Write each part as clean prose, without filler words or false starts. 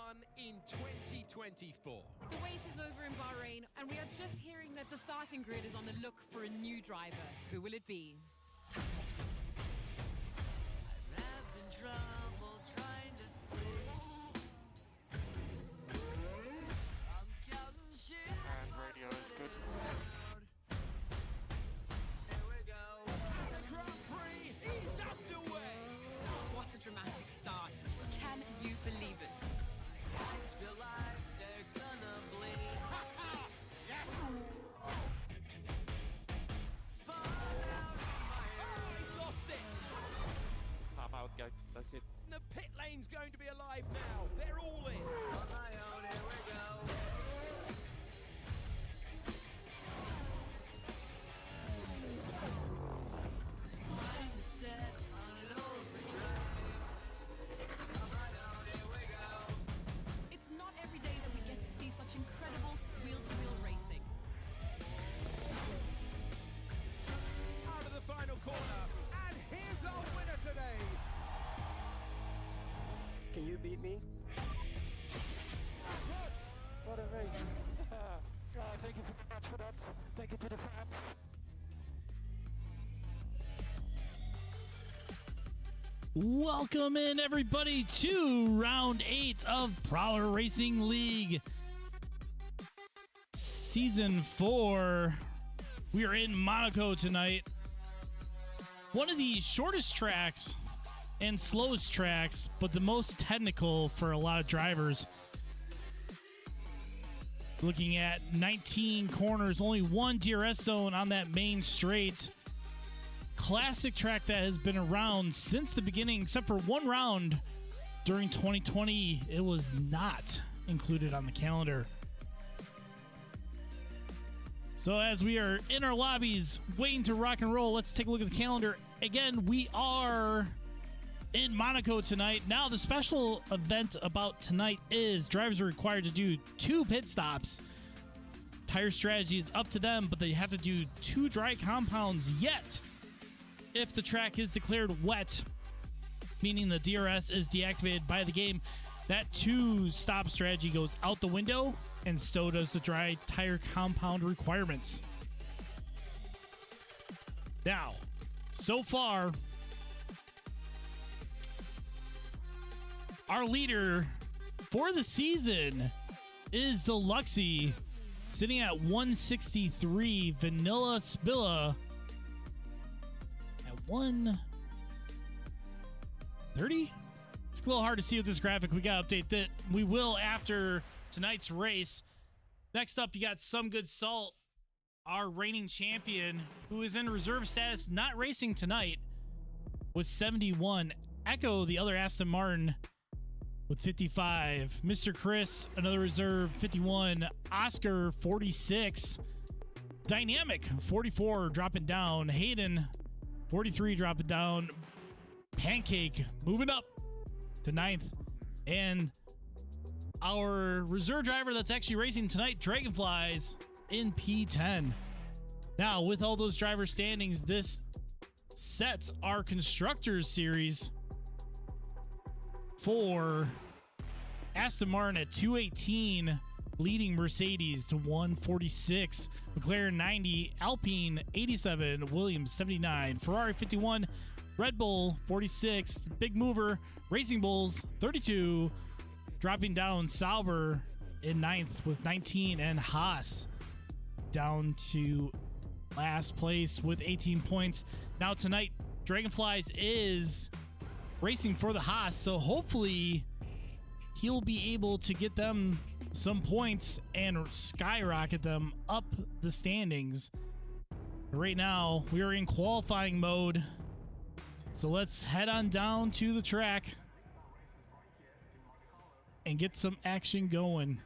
done in 2024. The wait is over in Bahrain, and we are just hearing that the starting grid is on the look for a new driver. Who will it be? I'm having trouble trying to sleep. I'm counting shit. And radio is good. Here we go. The Grand Prix is underway. What a dramatic start. Can you believe it? Guys feel like they're gonna bleed. Yes! Spun out of my Oh, he's lost it. Pop out, guys. That's it. The pit lane's going to be alive now. They're all in. on my own. Here we go. Mind is set on an overdrive. On my own. Here we go. It's not every day that we get to see such incredible wheel-to-wheel racing. Out of the final corner. And here's our winner today. Can you beat me? What a race. Thank you very much for that. Thank you to the fans. Welcome in, everybody, to round 8 of Prowler Racing League. Season 4. We are in Monaco tonight. One of the shortest tracks and slowest tracks, but the most technical for a lot of drivers. Looking at 19 corners, only one DRS zone on that main straight. Classic track that has been around since the beginning, except for one round during 2020. It was not included on the calendar. So as we are in our lobbies waiting to rock and roll, let's take a look at the calendar. Again, we are in Monaco tonight. Now, the special event about tonight is drivers are required to do 2 pit stops. Tire strategy is up to them, but they have to do 2 dry compounds yet. If the track is declared wet, meaning the DRS is deactivated by the game, that 2-stop strategy goes out the window, and so does the dry tire compound requirements. Now, so far, our leader for the season is Deluxy, sitting at 163. Vanilla Spilla at 130. It's a little hard to see with this graphic. We got to update that. We will after tonight's race. Next up, you got Some Good Salt, our reigning champion, who is in reserve status, not racing tonight, with 71. Echo, the other Aston Martin, with 55. Mr. Chris, another reserve, 51. Oscar, 46. Dynamic, 44, dropping down. Hayden, 43, dropping down. Pancake, moving up to 9th. And our reserve driver that's actually racing tonight, Dragonflies, in P10. Now, with all those driver standings, this sets our Constructors Series for Aston Martin at 218, leading Mercedes to 146, McLaren 90, Alpine 87, Williams 79, Ferrari 51, Red Bull 46, Big Mover, Racing Bulls 32, dropping down Sauber in 9th with 19, and Haas down to last place with 18 points. Now tonight, Dragonflies is racing for the Haas, so hopefully he'll be able to get them some points and skyrocket them up the standings. Right now, we are in qualifying mode, so let's head on down to the track and get some action going.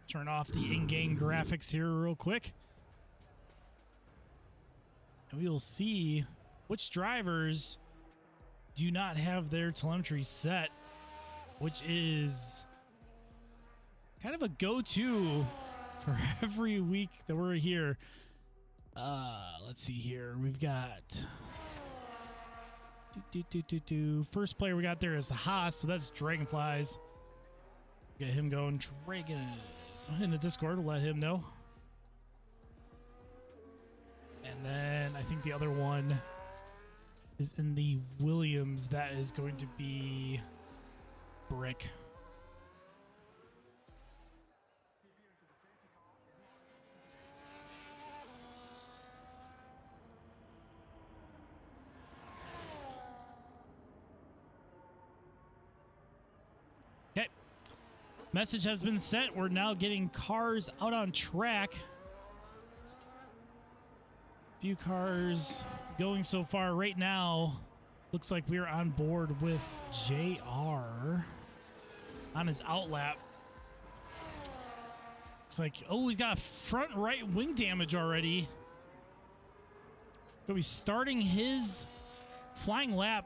Turn off the in-game graphics here real quick, and we will see which drivers do not have their telemetry set, which is kind of a go-to for every week that we're here. Let's see here. We've got first player we got there is the Haas, so that's Dragonflies. Get him going. Dragon in the Discord. Let him know. And then I think the other one is in the Williams. That is going to be Brick. Okay. Message has been sent. We're now getting cars out on track. Few cars going so far right now. Looks like we're on board with JR on his outlap. Looks like, oh, he's got front right wing damage already. Gonna be starting his flying lap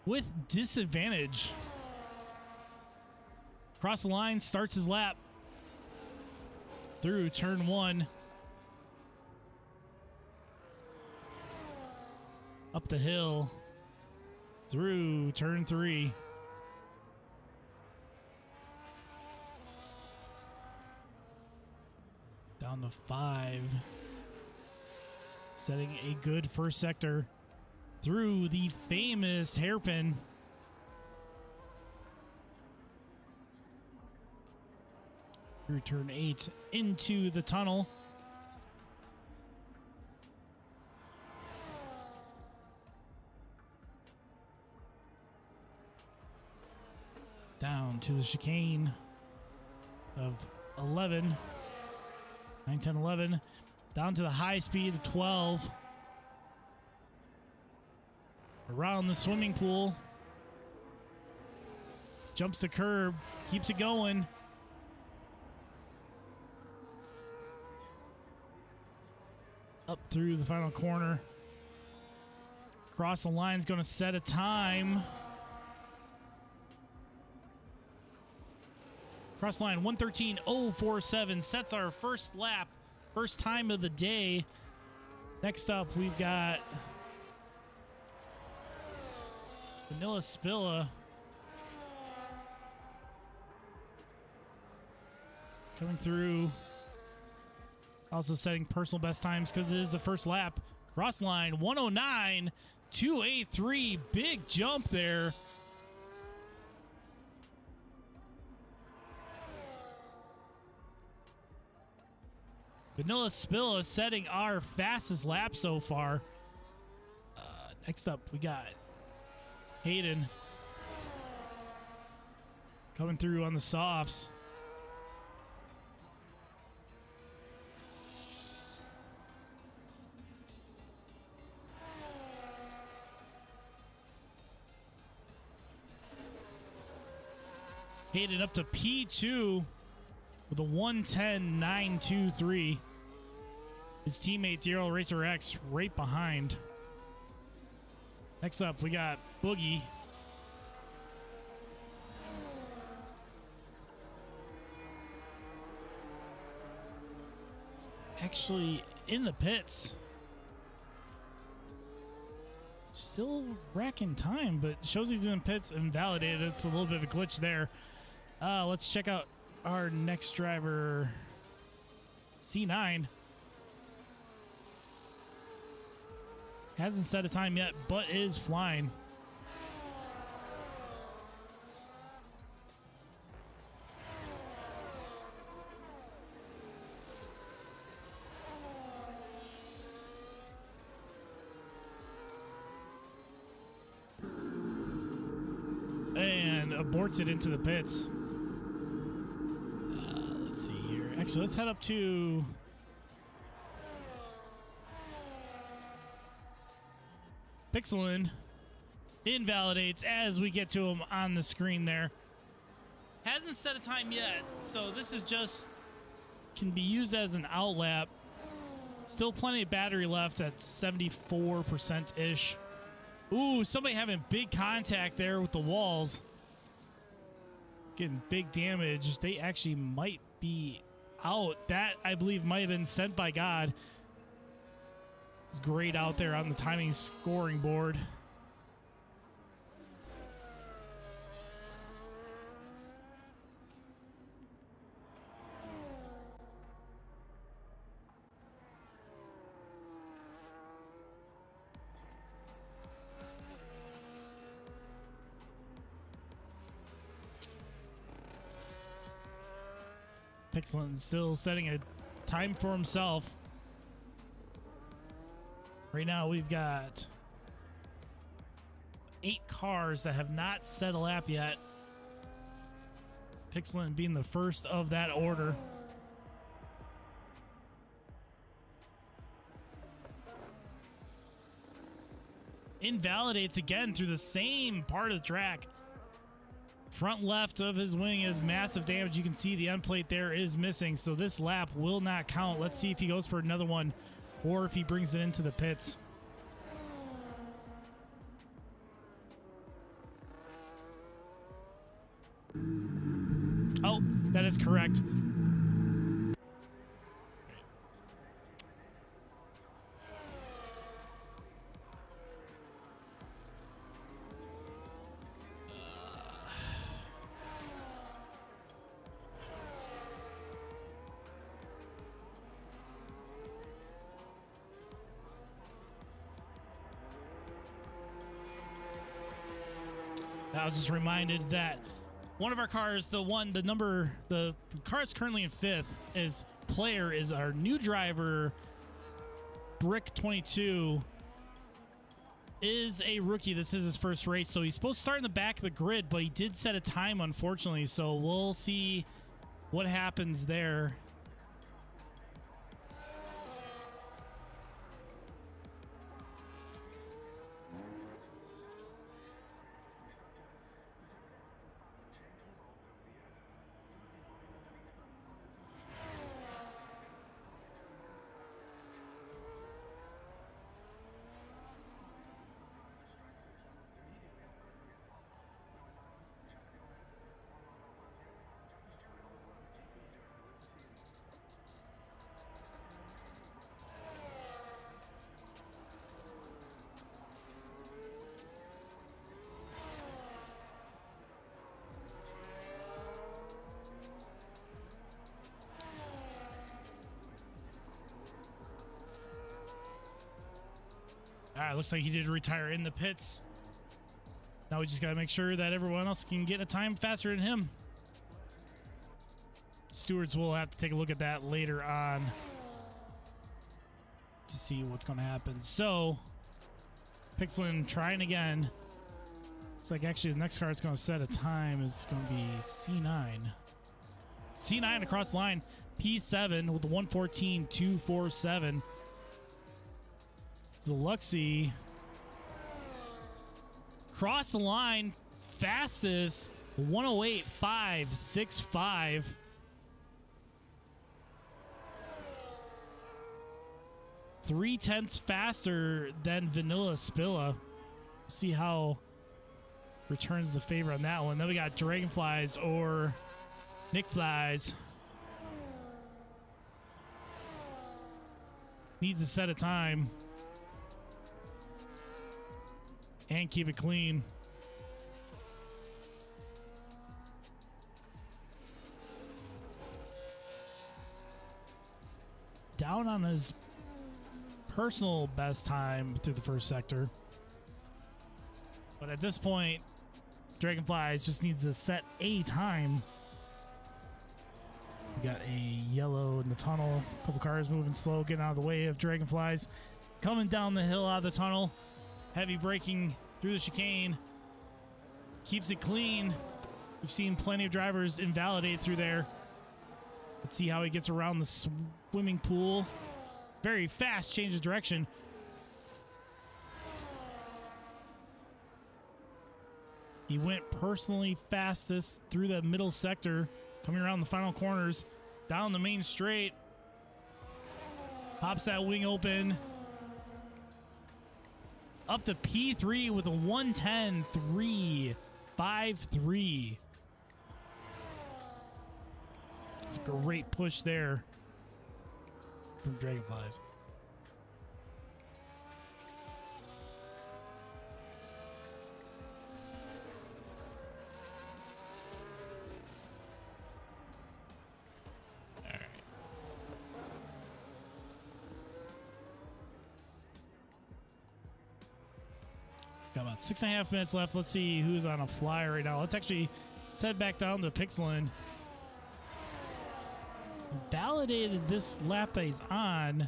with disadvantage. Cross the line, starts his lap through turn 1. Up the hill through turn 3. Down to 5. Setting a good first sector through the famous hairpin. Through turn 8 into the tunnel. Down to the chicane of 11. 9, 10, 11. Down to the high speed of 12. Around the swimming pool. Jumps the curb. Keeps it going. Up through the final corner. Cross the line is going to set a time. Cross line 113.047 sets our first lap, first time of the day. Next up, we've got Vanilla Spilla coming through. Also setting personal best times because it is the first lap. Cross line 109.283. Big jump there. Vanilla Spill is setting our fastest lap so far. Next up, we got Hayden coming through on the softs. Hayden up to P2 with a 110.923. His teammate Daryl Racer X right behind. Next up, we got Boogie. Actually in the pits. Still racking time, but shows he's in pits and validated. It's a little bit of a glitch there. Let's check out our next driver, C9. Hasn't set a time yet, but is flying. And aborts it into the pits. Let's see here. Actually, let's head up to Pixelin. Invalidates as we get to him on the screen there. Hasn't set a time yet, so this is just can be used as an outlap. Still plenty of battery left at 74%-ish. Ooh, somebody having big contact there with the walls. Getting big damage. They actually might be out. That, I believe, might have been sent by God. It's great out there on the timing scoring board. Pixlin still setting a time for himself. Right now we've got 8 cars that have not set a lap yet. Pixlin being the first of that order. Invalidates again through the same part of the track. Front left of his wing is massive damage. You can see the end plate there is missing, so this lap will not count. Let's see if he goes for another one or if he brings it into the pits. Oh, that is correct. I was just reminded that one of our cars, the car is currently in 5th, is player is our new driver, Brick 22, is a rookie. This is his first race, so he's supposed to start in the back of the grid, but he did set a time, unfortunately, so we'll see what happens there. All right, looks like he did retire in the pits. Now we just got to make sure that everyone else can get a time faster than him. Stewards will have to take a look at that later on to see what's going to happen. So, Pixlin trying again. Looks like actually the next car that's going to set a time is going to be C9. C9 across the line. P7 with the 114.247. Zaluxy cross the line, fastest 108.565. Three-tenths faster than Vanilla Spilla. See how returns the favor on that one. Then we got Dragonflies or Nick Flies. Needs to set a time and keep it clean. Down on his personal best time through the first sector. But at this point, Dragonflies just needs to set a time. We got a yellow in the tunnel. A couple cars moving slow, getting out of the way of Dragonflies. Coming down the hill out of the tunnel. Heavy braking through the chicane. Keeps it clean. We've seen plenty of drivers invalidate through there. Let's see how he gets around the swimming pool. Very fast change of direction. He went personally fastest through the middle sector, coming around the final corners, down the main straight. Pops that wing open. Up to P3 with a 110.353. It's a great push there from Dragonflies. All right. Got about 6.5 minutes left. Let's see who's on a fly right now. Let's head back down to Pixlin. validated this lap that he's on,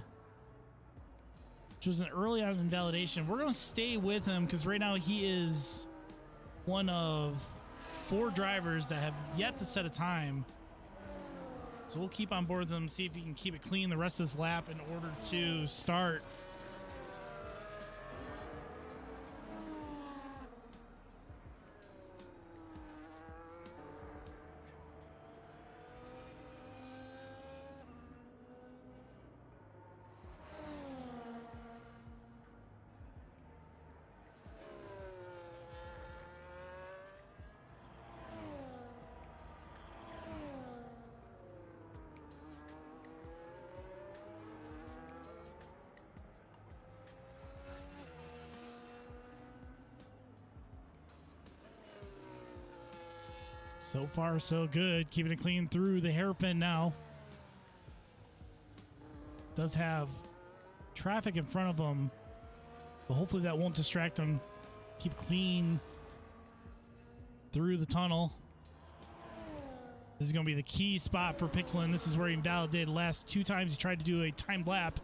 which was an early on invalidation. We're going to stay with him because right now he is one of 4 drivers that have yet to set a time. So we'll keep on board with him, see if he can keep it clean the rest of this lap in order to start. So far, so good. Keeping it clean through the hairpin now. Does have traffic in front of him, but hopefully that won't distract him. Keep clean through the tunnel. This is going to be the key spot for Pixelin. This is where he invalidated the last 2 times he tried to do a timed lap.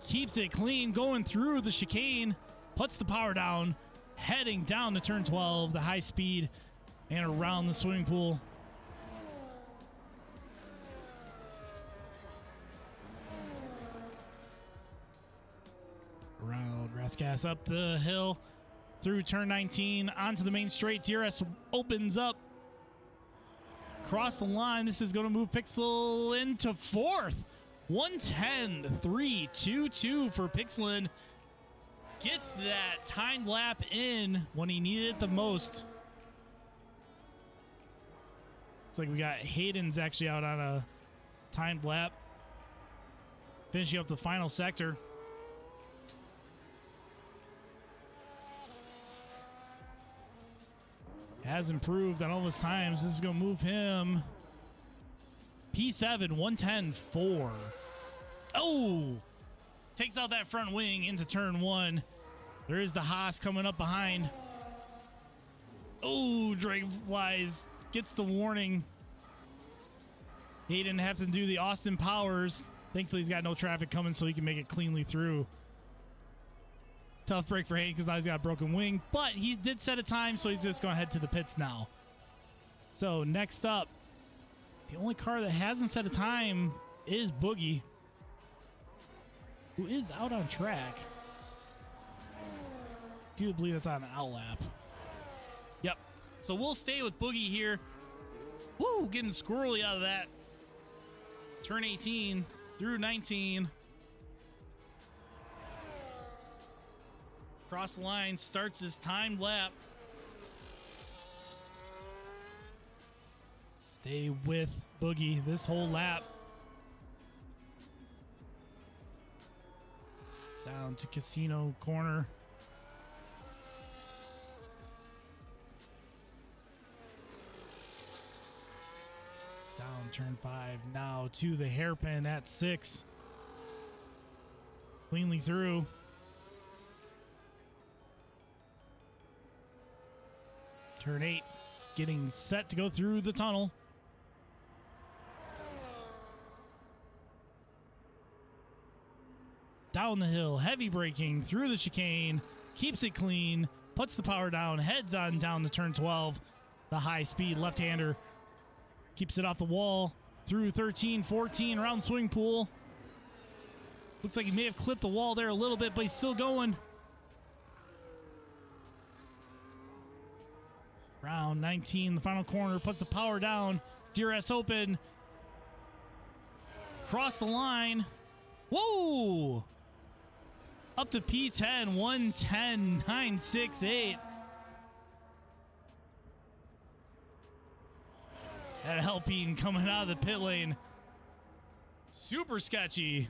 Keeps it clean, going through the chicane. Puts the power down, heading down to turn 12, the high speed, and around the swimming pool. Around Raskas up the hill through turn 19 onto the main straight. DRS opens up. Cross the line. This is going to move Pixel into 4th. 1:10.322 for Pixelin. Gets that timed lap in when he needed it the most. It's like we got Hayden's actually out on a timed lap. Finishing up the final sector. Has improved on all his times. This is going to move him. P7, 1:10.4. Oh! Takes out that front wing into turn 1. There is the Haas coming up behind. Oh, Dragonflies. Gets the warning. Hayden has to do the Austin Powers. Thankfully, he's got no traffic coming, so he can make it cleanly through. Tough break for Hayden because now he's got a broken wing. But he did set a time, so he's just going to head to the pits now. So next up, the only car that hasn't set a time is Boogie, who is out on track. I do believe that's on an outlap. Yep. So we'll stay with Boogie here. Woo, getting squirrely out of that. Turn 18 through 19. Cross the line, starts his timed lap. Stay with Boogie this whole lap. Down to Casino Corner. Down turn 5. Now to the hairpin at 6. Cleanly through. Turn 8. Getting set to go through the tunnel. Down the hill. Heavy braking through the chicane. Keeps it clean. Puts the power down. Heads on down to turn 12. The high speed left-hander. Keeps it off the wall. Through 13, 14. Around the swimming pool. Looks like he may have clipped the wall there a little bit, but he's still going. Round 19, the final corner, puts the power down. DRS open. Cross the line. Whoa! Up to P10, 1:10.968. That Alpine coming out of the pit lane. Super sketchy,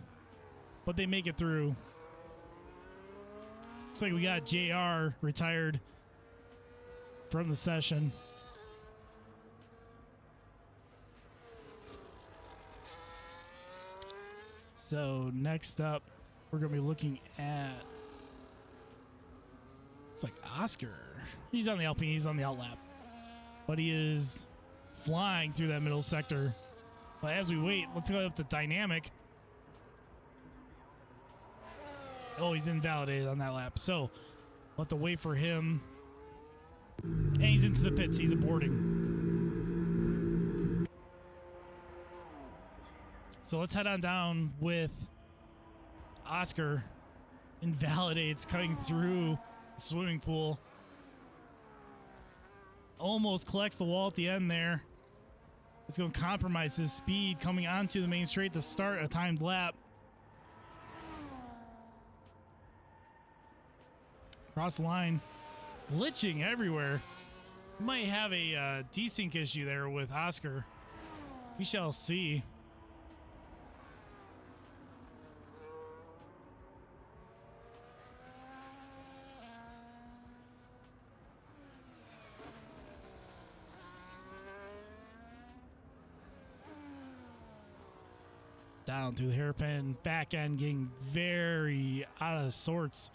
but they make it through. Looks like we got JR retired from the session. So next up, we're going to be looking at, it's like Oscar. He's on the Alpine, he's on the outlap, but he is flying through that middle sector. But as we wait, let's go up to Dynamic. Oh, he's invalidated on that lap. So we'll have to wait for him. And he's into the pits. He's aborting. So let's head on down with Oscar. Invalidates coming through the swimming pool. Almost collects the wall at the end there. It's going to compromise his speed coming onto the main straight to start a timed lap. Cross the line. Glitching everywhere. Might have a desync issue there with Oscar. We shall see. Down through the hairpin, back end getting very out of sorts.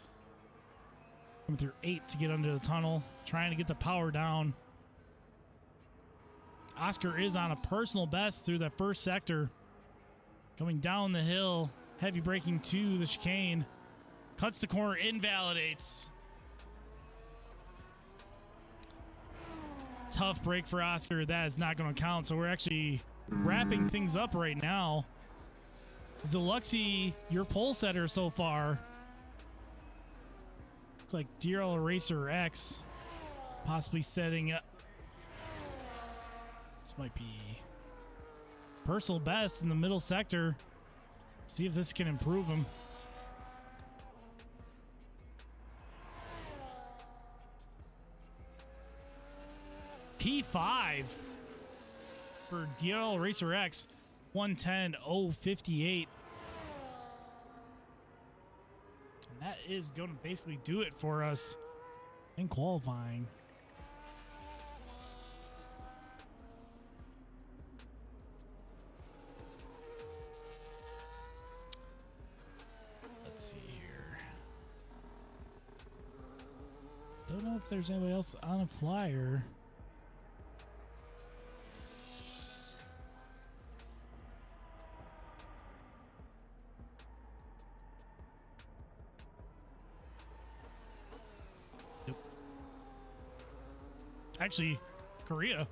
Coming through 8 to get under the tunnel, trying to get the power down. Oscar is on a personal best through that first sector. Coming down the hill, heavy braking to the chicane. Cuts the corner, invalidates. Tough break for Oscar. That is not going to count, so we're actually wrapping things up right now. Zeluxy, your pole setter so far. It's like DRL Racer X possibly setting up. This might be personal best in the middle sector. See if this can improve him. P5 for DRL Racer X. 110.058. And that is going to basically do it for us in qualifying. Let's see here. Don't know if there's anybody else on a flyer. Actually, Korea.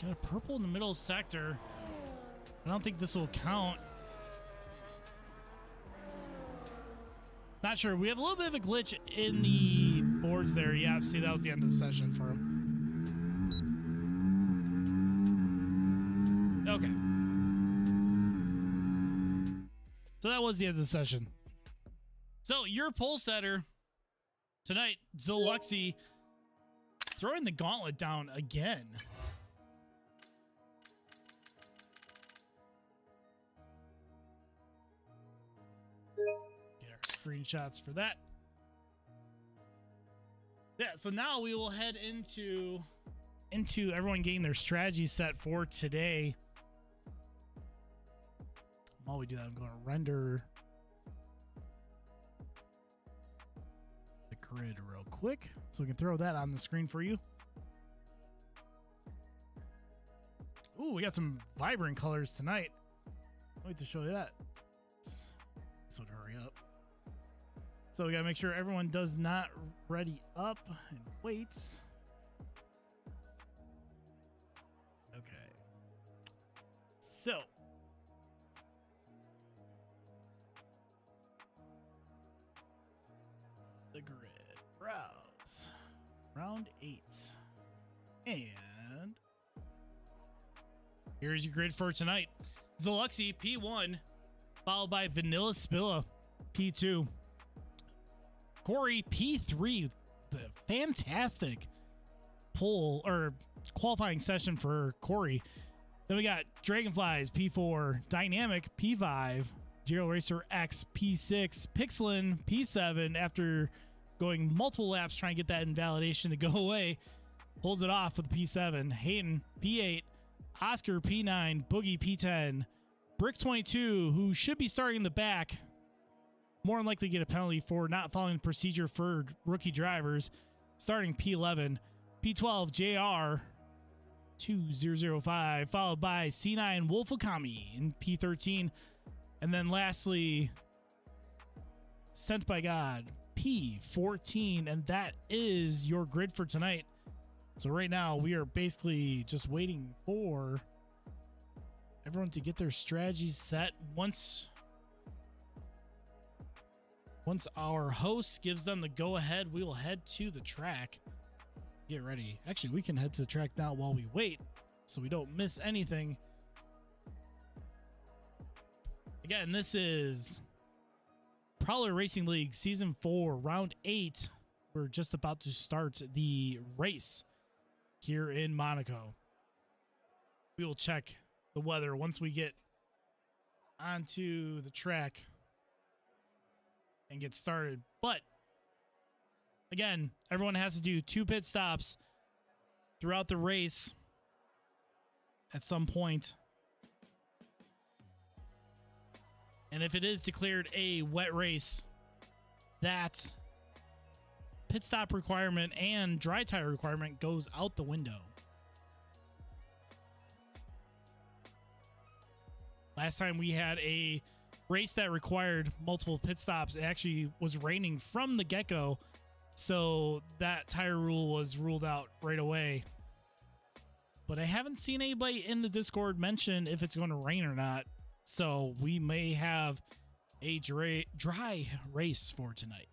Got a purple in the middle sector. I don't think this will count. Not sure. We have a little bit of a glitch in the boards there. Yeah, see, that was the end of the session for him. Okay. So that was the end of the session. So your pole setter tonight, Zeluxy, throwing the gauntlet down again. Get our screenshots for that. Yeah, so now we will head into everyone getting their strategy set for today. While we do that, I'm going to render the grid real quick so we can throw that on the screen for you. Ooh, we got some vibrant colors tonight. I'll wait to show you that. So hurry up. So we got to make sure everyone does not ready up and waits. Okay. So the grid, browse, round 8, and here's your grid for tonight. Zeluxy P1, followed by Vanilla Spilla P2, Corey P3. The fantastic pole or qualifying session for Corey. Then we got Dragonflies P4, Dynamic P5, Giro Racer X P6, Pixelin P7. After going multiple laps trying to get that invalidation to go away, pulls it off with P7. Hayden P8, Oscar P9, Boogie P10, Brick 22, who should be starting in the back, more than likely get a penalty for not following the procedure for rookie drivers, starting P11. P12, JR 2005, followed by C9 Wolf Akami in P13. And then lastly, Sent by God, P14. And that is your grid for tonight. So right now we are basically just waiting for everyone to get their strategies set. Once our host gives them the go ahead, we will head to the track. Get ready. Actually, we can head to the track now while we wait so we don't miss anything. Again, this is Prowler Racing League Season 4, Round 8. We're just about to start the race here in Monaco. We will check the weather once we get onto the track and get started. But again, everyone has to do 2 pit stops throughout the race at some point. And if it is declared a wet race, that pit stop requirement and dry tire requirement goes out the window. Last time we had a race that required multiple pit stops, it actually was raining from the get-go, so that tire rule was ruled out right away. But I haven't seen anybody in the Discord mention if it's going to rain or not, so we may have a dry race for tonight.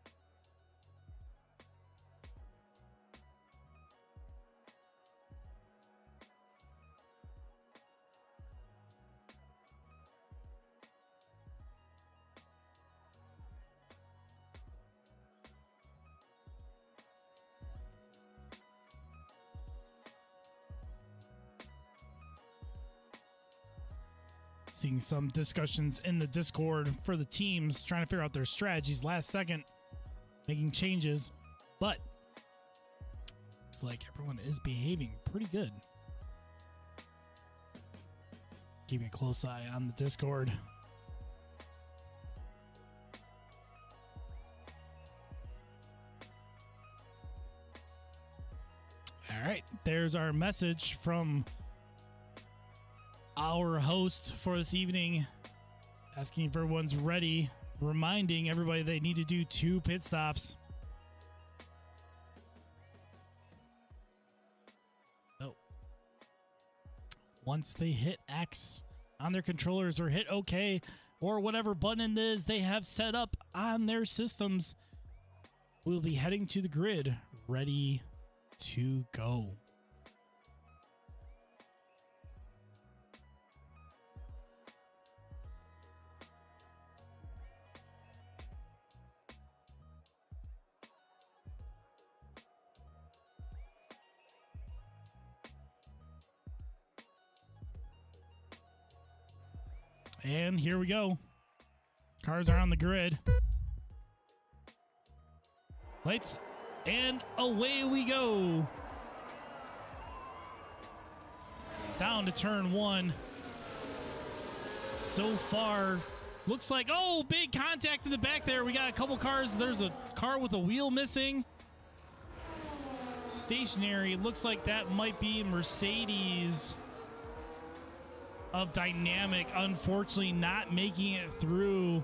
Seeing some discussions in the Discord for the teams trying to figure out their strategies last second, making changes, but looks like everyone is behaving pretty good. Keeping a close eye on the Discord. All right, there's our message from our host for this evening, asking if everyone's ready, reminding everybody they need to do 2 pit stops. So once they hit X on their controllers or hit OK or whatever button it is they have set up on their systems, we'll be heading to the grid, ready to go. And here we go. Cars are on the grid. Lights, and away we go. Down to turn 1. So far, looks like, oh, big contact in the back there. We got a couple cars. There's a car with a wheel missing. Stationary. Looks like that might be Mercedes of Dynamic, unfortunately not making it through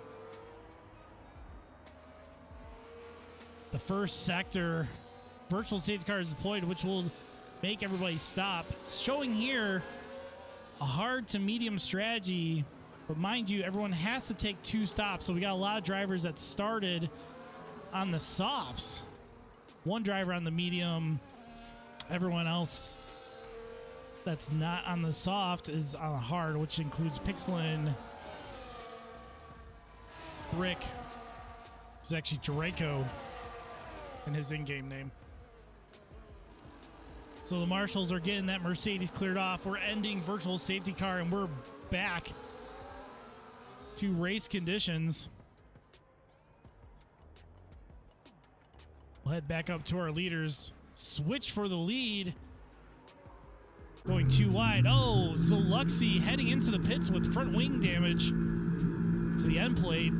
the first sector. Virtual safety car is deployed, which will make everybody stop. It's showing here a hard to medium strategy, but mind you, everyone has to take 2 stops, so we got a lot of drivers that started on the softs. 1 driver on the medium, everyone else that's not on the soft is on the hard, which includes Pixelin, Brick, who's actually Draco in his in-game name. So the marshals are getting that Mercedes cleared off. We're ending virtual safety car, and we're back to race conditions. We'll head back up to our leaders. Switch for the lead. going too wide. Oh, Zaluxi heading into the pits with front wing damage to the end plate.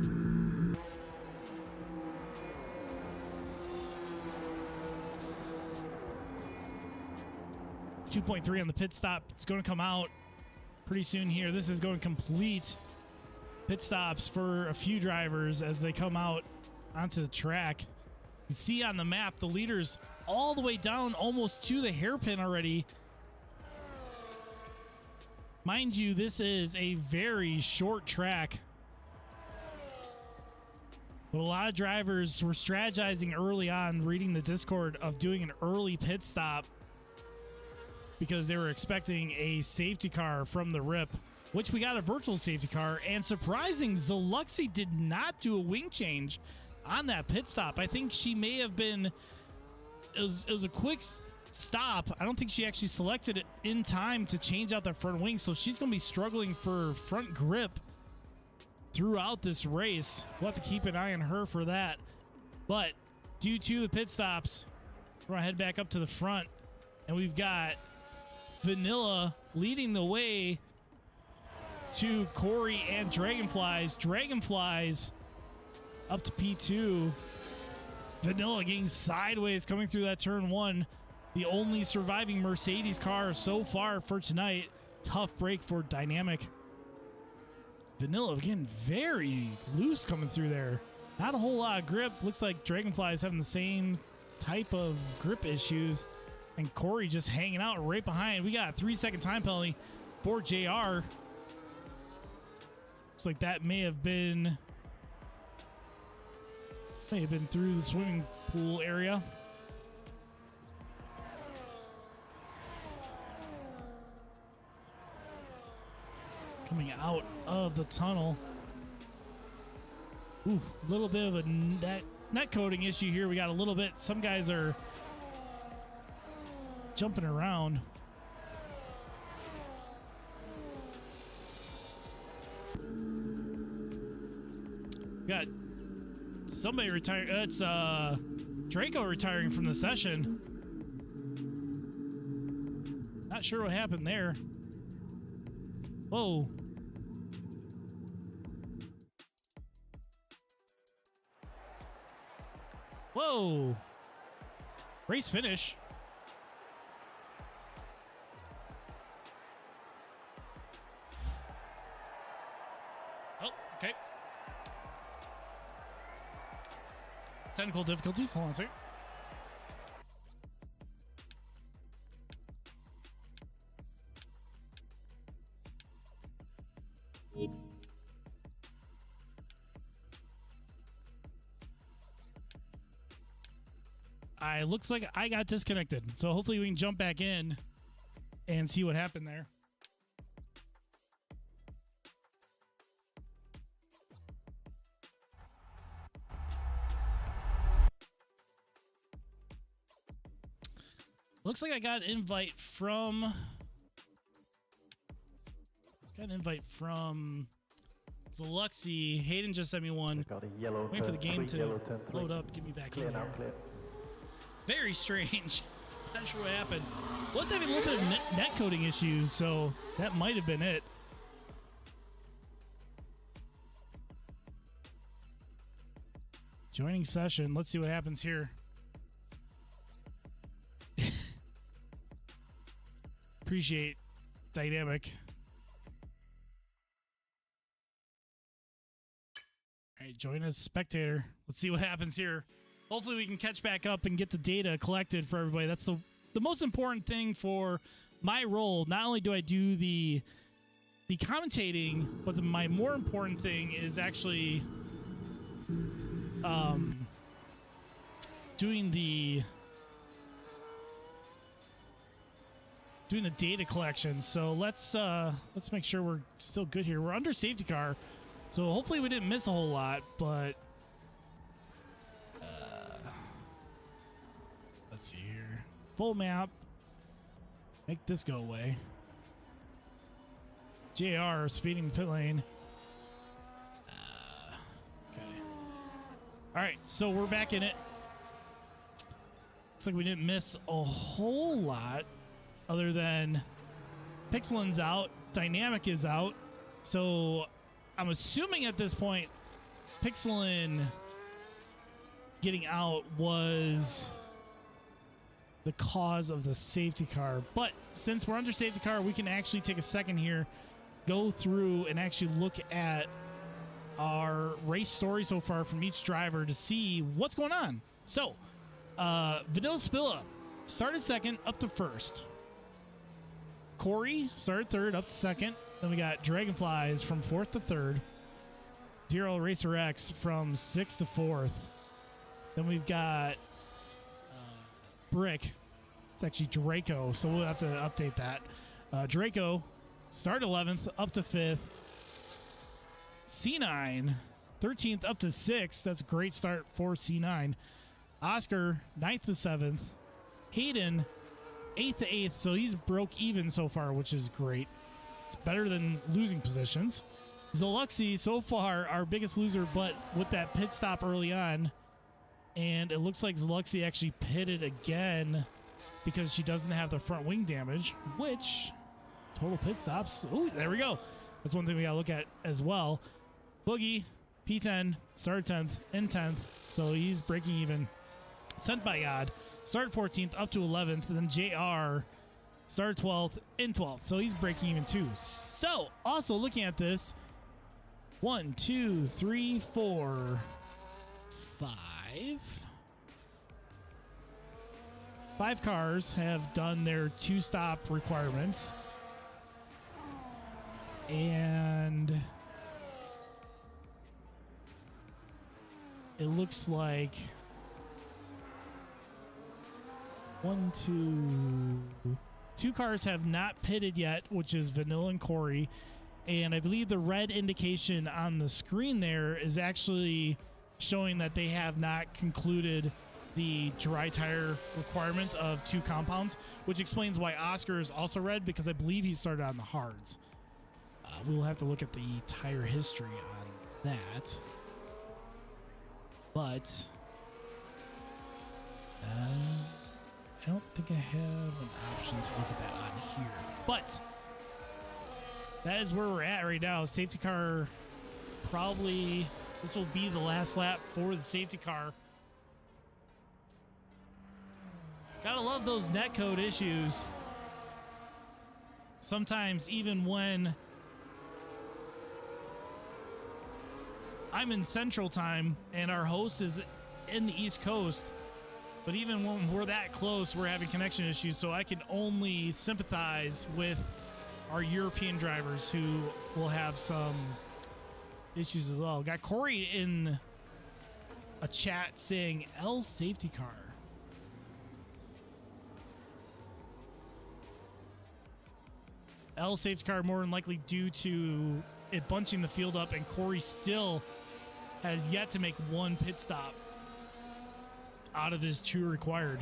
2.3 on the pit stop. It's going to come out pretty soon here. This is going to complete pit stops for a few drivers as they come out onto the track. You see on the map, the leaders all the way down almost to the hairpin already. Mind you, this is a very short track. But a lot of drivers were strategizing early on, reading the Discord, of doing an early pit stop because they were expecting a safety car from the rip, which we got a virtual safety car. And surprising, Zaluxi did not do a wing change on that pit stop. I think she may have been, it was a quick stop. I don't think she actually selected it in time to change out that front wing, so she's going to be struggling for front grip throughout this race. We'll have to keep an eye on her for that. But due to the pit stops, we're going to head back up to the front, and we've got Vanilla leading the way to Corey and Dragonflies. Dragonflies up to P2. Vanilla getting sideways coming through that turn one. The only surviving Mercedes car so far for tonight. Tough break for Dynamic. Vanilla getting very loose coming through there. Not a whole lot of grip. Looks like Dragonfly is having the same type of grip issues. And Corey just hanging out right behind. We got a 3-second time penalty for JR. Looks like that may have been through the swimming pool area. Coming out of the tunnel. Ooh, a little bit of a net coating issue here. We got a little bit. Some guys are jumping around. We got somebody retired. It's Draco retiring from the session. Not sure what happened there. Whoa. Whoa. Race finish. Oh, okay. Technical difficulties. Hold on a second. Looks like I got disconnected. So hopefully we can jump back in and see what happened there. Looks like I got an invite from Zaluxi. Hayden just sent me one. Waiting for the game to load up, get me back in here. Very strange. Not sure what happened. Was having a little bit of net coding issues, so that might have been it. Joining session. Let's see what happens here. Appreciate Dynamic. All right, join as spectator. Let's see what happens here. Hopefully we can catch back up and get the data collected for everybody. That's the most important thing for my role. Not only do I do the commentating, but my more important thing is actually doing the data collection. So let's make sure we're still good here. We're under safety car, so hopefully we didn't miss a whole lot, but let's see here. Full map. Make this go away. JR speeding pit lane. Okay. All right, so we're back in it. Looks like we didn't miss a whole lot other than Pixelin's out. Dynamic is out. So I'm assuming at this point, Pixelin getting out was the cause of the safety car. But since we're under safety car, we can actually take a second here, go through and actually look at our race story so far from each driver to see what's going on. So, Vanilla Spilla started second up to first. Corey started third up to second. Then we got Dragonflies from fourth to third. DRL Racer X from sixth to fourth. Then we've got Brick. It's actually Draco, so we'll have to update that. Draco started 11th up to 5th. C9, 13th up to 6th. That's a great start for C9. Oscar, 9th to 7th. Hayden, 8th to 8th, so he's broke even so far, which is great. It's better than losing positions. Zaluxi, so far, our biggest loser, but with that pit stop early on, and it looks like Zaluxi actually pitted again because she doesn't have the front wing damage, which total pit stops. Oh, there we go. That's one thing we got to look at as well. Boogie, P10, started 10th, in 10th, so he's breaking even. Sent by God, started 14th, up to 11th, and then JR started 12th, in 12th, so he's breaking even too. So, also looking at this, 1, 2, 3, 4, 5. 5 cars have done their 2-stop requirements. And it looks like 2 cars have not pitted yet, which is Vanilla and Corey. And I believe the red indication on the screen there is actually showing that they have not concluded the dry tire requirement of 2 compounds, which explains why Oscar is also red, because I believe he started on the hards. We'll have to look at the tire history on that. But I don't think I have an option to look at that on here. But that is where we're at right now. Safety car, probably this will be the last lap for the safety car. Gotta love those netcode issues. Sometimes even when I'm in Central Time and our host is in the East Coast, but even when we're that close, we're having connection issues, so I can only sympathize with our European drivers who will have some issues as well. Got Corey in a chat saying L safety car. L safety car more than likely due to it bunching the field up, and Corey still has yet to make 1 pit stop out of his 2 required.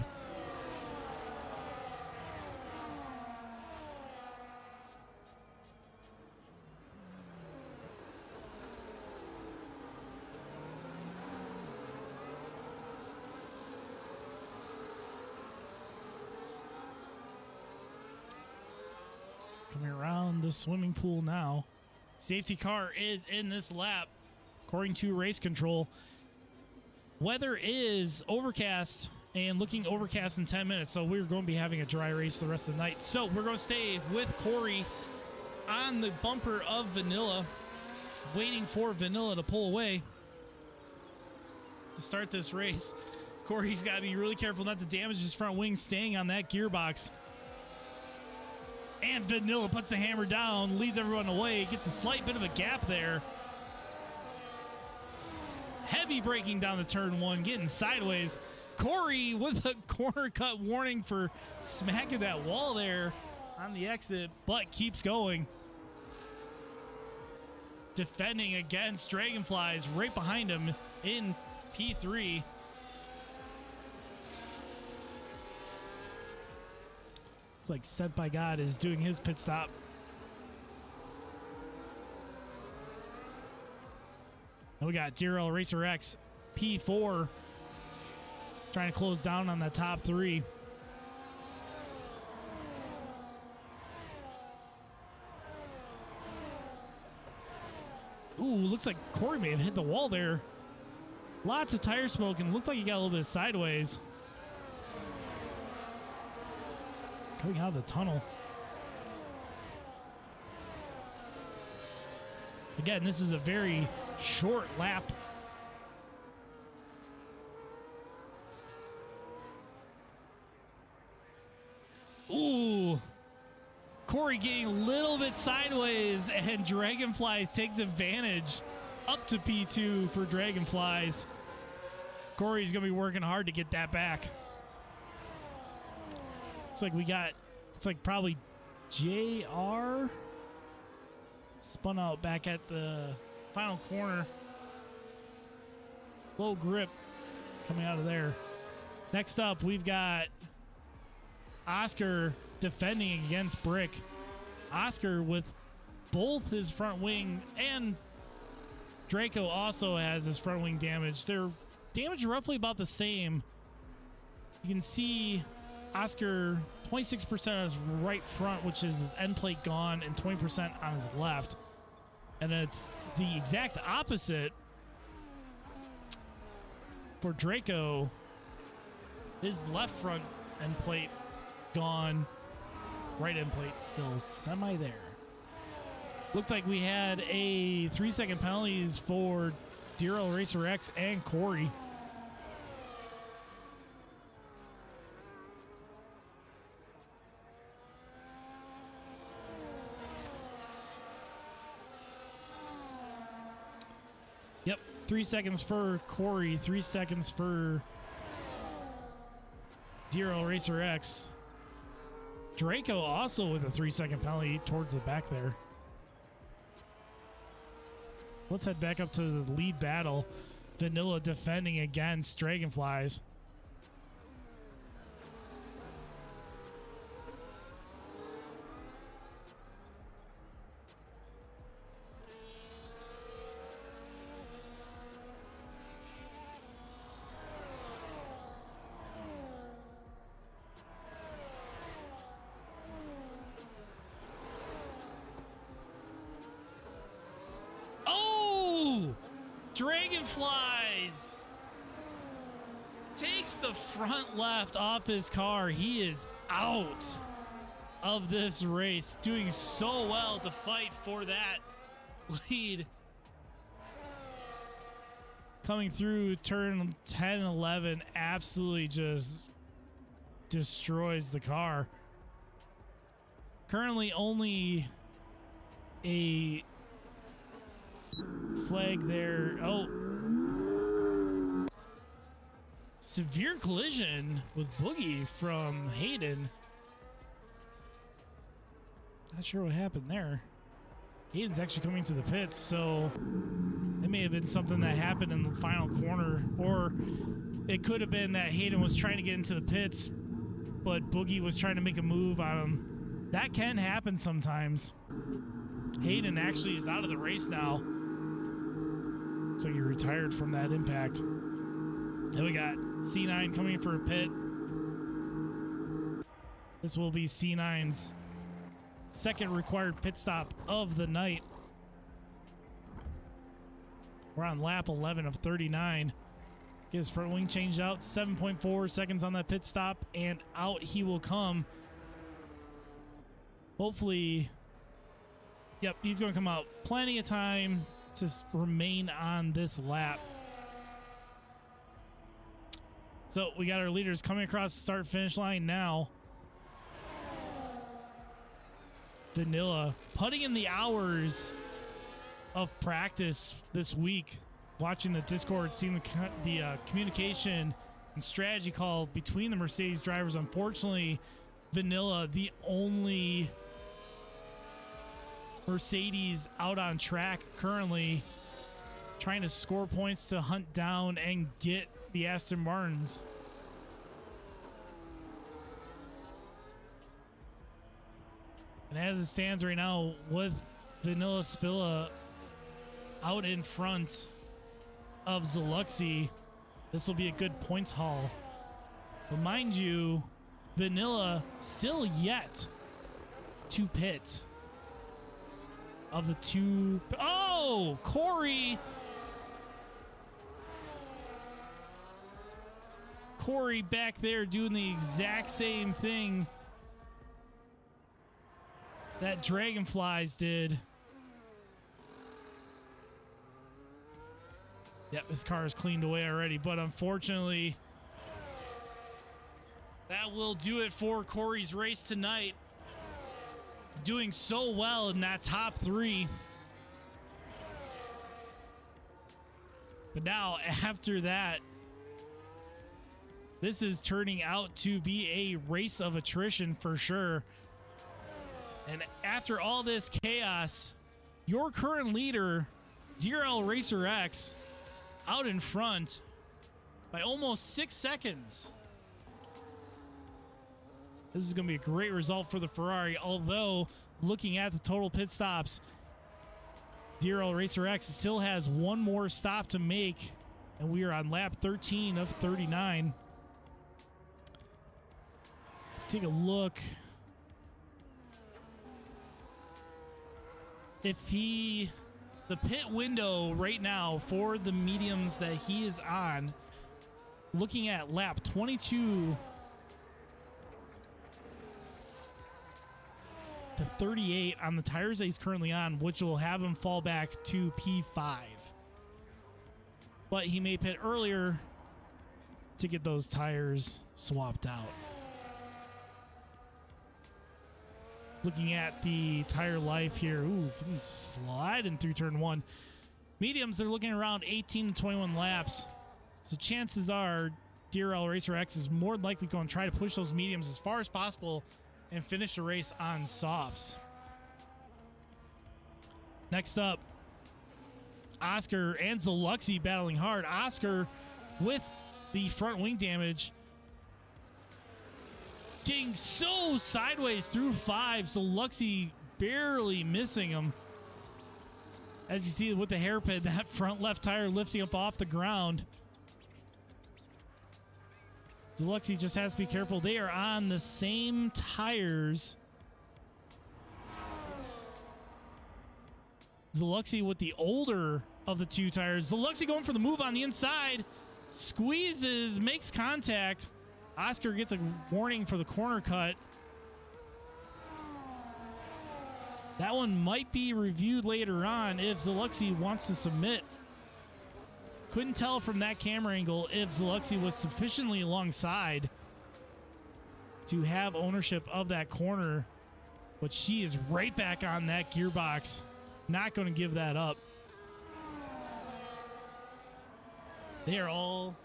Coming around the swimming pool now. Safety car is in this lap, according to race control. Weather is overcast and looking overcast in 10 minutes, so we're going to be having a dry race the rest of the night. So we're going to stay with Corey on the bumper of Vanilla, waiting for Vanilla to pull away to start this race. Corey's got to be really careful not to damage his front wing, staying on that gearbox. And Vanilla puts the hammer down, leads everyone away, gets a slight bit of a gap there. Heavy braking down the turn 1, getting sideways. Corey with a corner cut warning for smacking that wall there on the exit, but keeps going. Defending against Dragonflies right behind him in P3. Looks like Sent by God is doing his pit stop. And we got DRL Racer X, P4, trying to close down on the top 3. Ooh, looks like Corey may have hit the wall there. Lots of tire smoke and looked like he got a little bit sideways. Coming out of the tunnel. Again, this is a very short lap. Ooh. Corey getting a little bit sideways, and Dragonflies takes advantage up to P2 for Dragonflies. Corey's going to be working hard to get that back. Looks like probably JR spun out back at the final corner. Low grip coming out of there. Next up, we've got Oscar defending against Brick. Oscar with both his front wing, and Draco also has his front wing damage. They're damaged roughly about the same. You can see Oscar 26% on his right front, which is his end plate gone, and 20% on his left. And it's the exact opposite for Draco. His left front end plate gone. Right end plate still semi there. Looked like we had a 3-second penalties for Dero Racer X and Corey. Yep, 3 seconds for Corey, 3 seconds for Dero Racer X. Draco also with a 3-second penalty towards the back there. Let's head back up to the lead battle. Vanilla defending against Dragonflies. Dragonflies takes the front left off his car. He is out of this race, doing so well to fight for that lead. Coming through turn 10 and 11, absolutely just destroys the car. Currently only a flag there. Oh, severe collision with Boogie from Hayden. Not sure what happened there. Hayden's actually coming to the pits, so it may have been something that happened in the final corner, or it could have been that Hayden was trying to get into the pits, but Boogie was trying to make a move on him. That can happen sometimes. Hayden actually is out of the race now. Looks like he retired from that impact. Then we got C9 coming for a pit. This will be C9's second required pit stop of the night. We're on lap 11 of 39. Get his front wing changed out. 7.4 seconds on that pit stop, and out he will come. Hopefully, yep, he's going to come out. Plenty of time to remain on this lap. So we got our leaders coming across the start finish line now. Vanilla putting in the hours of practice this week, watching the Discord, seeing the communication and strategy call between the Mercedes drivers. Unfortunately, Vanilla, the only Mercedes out on track currently, trying to score points to hunt down and get the Aston Martins. And as it stands right now, with Vanilla Spilla out in front of Zaluxy, this will be a good points haul. But mind you, Vanilla still yet to pit. Of the two, oh, no, Corey back there doing the exact same thing that Dragonflies did. Yep, his car is cleaned away already, but unfortunately, that will do it for Corey's race tonight. Doing so well in that top 3. But now, after that, this is turning out to be a race of attrition for sure. And after all this chaos, your current leader, DRL Racer X, out in front by almost 6 seconds. This is going to be a great result for the Ferrari, although looking at the total pit stops, DRL Racer X still has one more stop to make, and we are on lap 13 of 39. Take a look. The pit window right now for the mediums that he is on, looking at lap 22 to 38 on the tires that he's currently on, which will have him fall back to P5. But he may pit earlier to get those tires swapped out. Looking at the tire life here. Ooh, getting sliding through turn 1. Mediums, they're looking around 18 to 21 laps. So chances are DRL Racer X is more than likely going to try to push those mediums as far as possible and finish the race on softs. Next up, Oscar and Zaluxy battling hard. Oscar with the front wing damage, getting so sideways through 5. Zaluxy barely missing him. As you see with the hairpin, that front left tire lifting up off the ground. Zaluxy just has to be careful. They are on the same tires. Zaluxy with the older of the 2 tires. Zaluxy going for the move on the inside. Squeezes, makes contact. Oscar gets a warning for the corner cut. That one might be reviewed later on if Zaluxy wants to submit. Couldn't tell from that camera angle if Zaluxy was sufficiently alongside to have ownership of that corner, but she is right back on that gearbox. Not going to give that up. They are all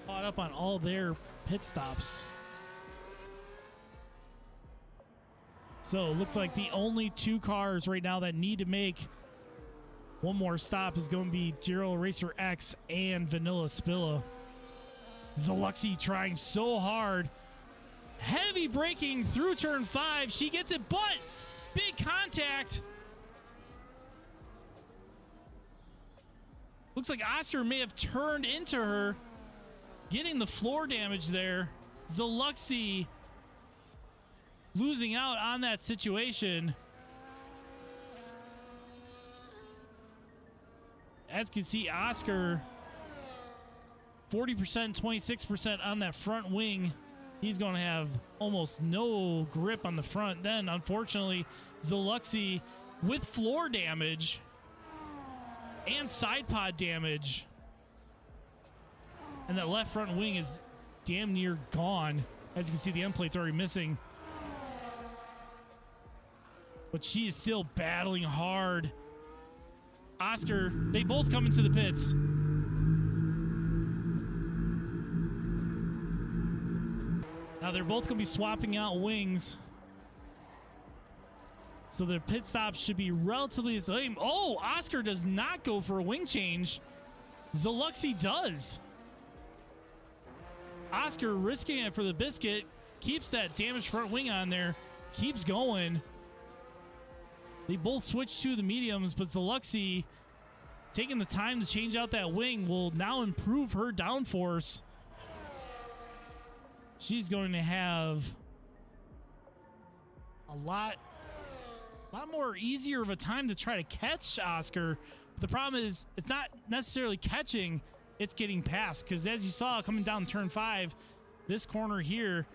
caught up on all their pit stops. So it looks like the only 2 cars right now that need to make one more stop is going to be DRL Racer X and Vanilla Spilla. Zaluxy trying so hard. Heavy braking through turn 5. She gets it, but big contact. Looks like Oscar may have turned into her, getting the floor damage there. Zaluxy losing out on that situation. As you can see, Oscar 40%, 26% on that front wing. He's going to have almost no grip on the front. Then, unfortunately, Zaluxy with floor damage and side pod damage. And that left front wing is damn near gone. As you can see, the end plate's already missing. But she is still battling hard. Oscar, they both come into the pits. Now they're both going to be swapping out wings. So their pit stops should be relatively the same. Oh, Oscar does not go for a wing change. Zaluxy does. Oscar risking it for the biscuit. Keeps that damaged front wing on there. Keeps going. They both switch to the mediums, but Zaluxy taking the time to change out that wing will now improve her downforce. She's going to have a lot more easier of a time to try to catch Oscar. The problem is it's not necessarily catching, it's getting past. Because as you saw coming down turn 5, this corner here,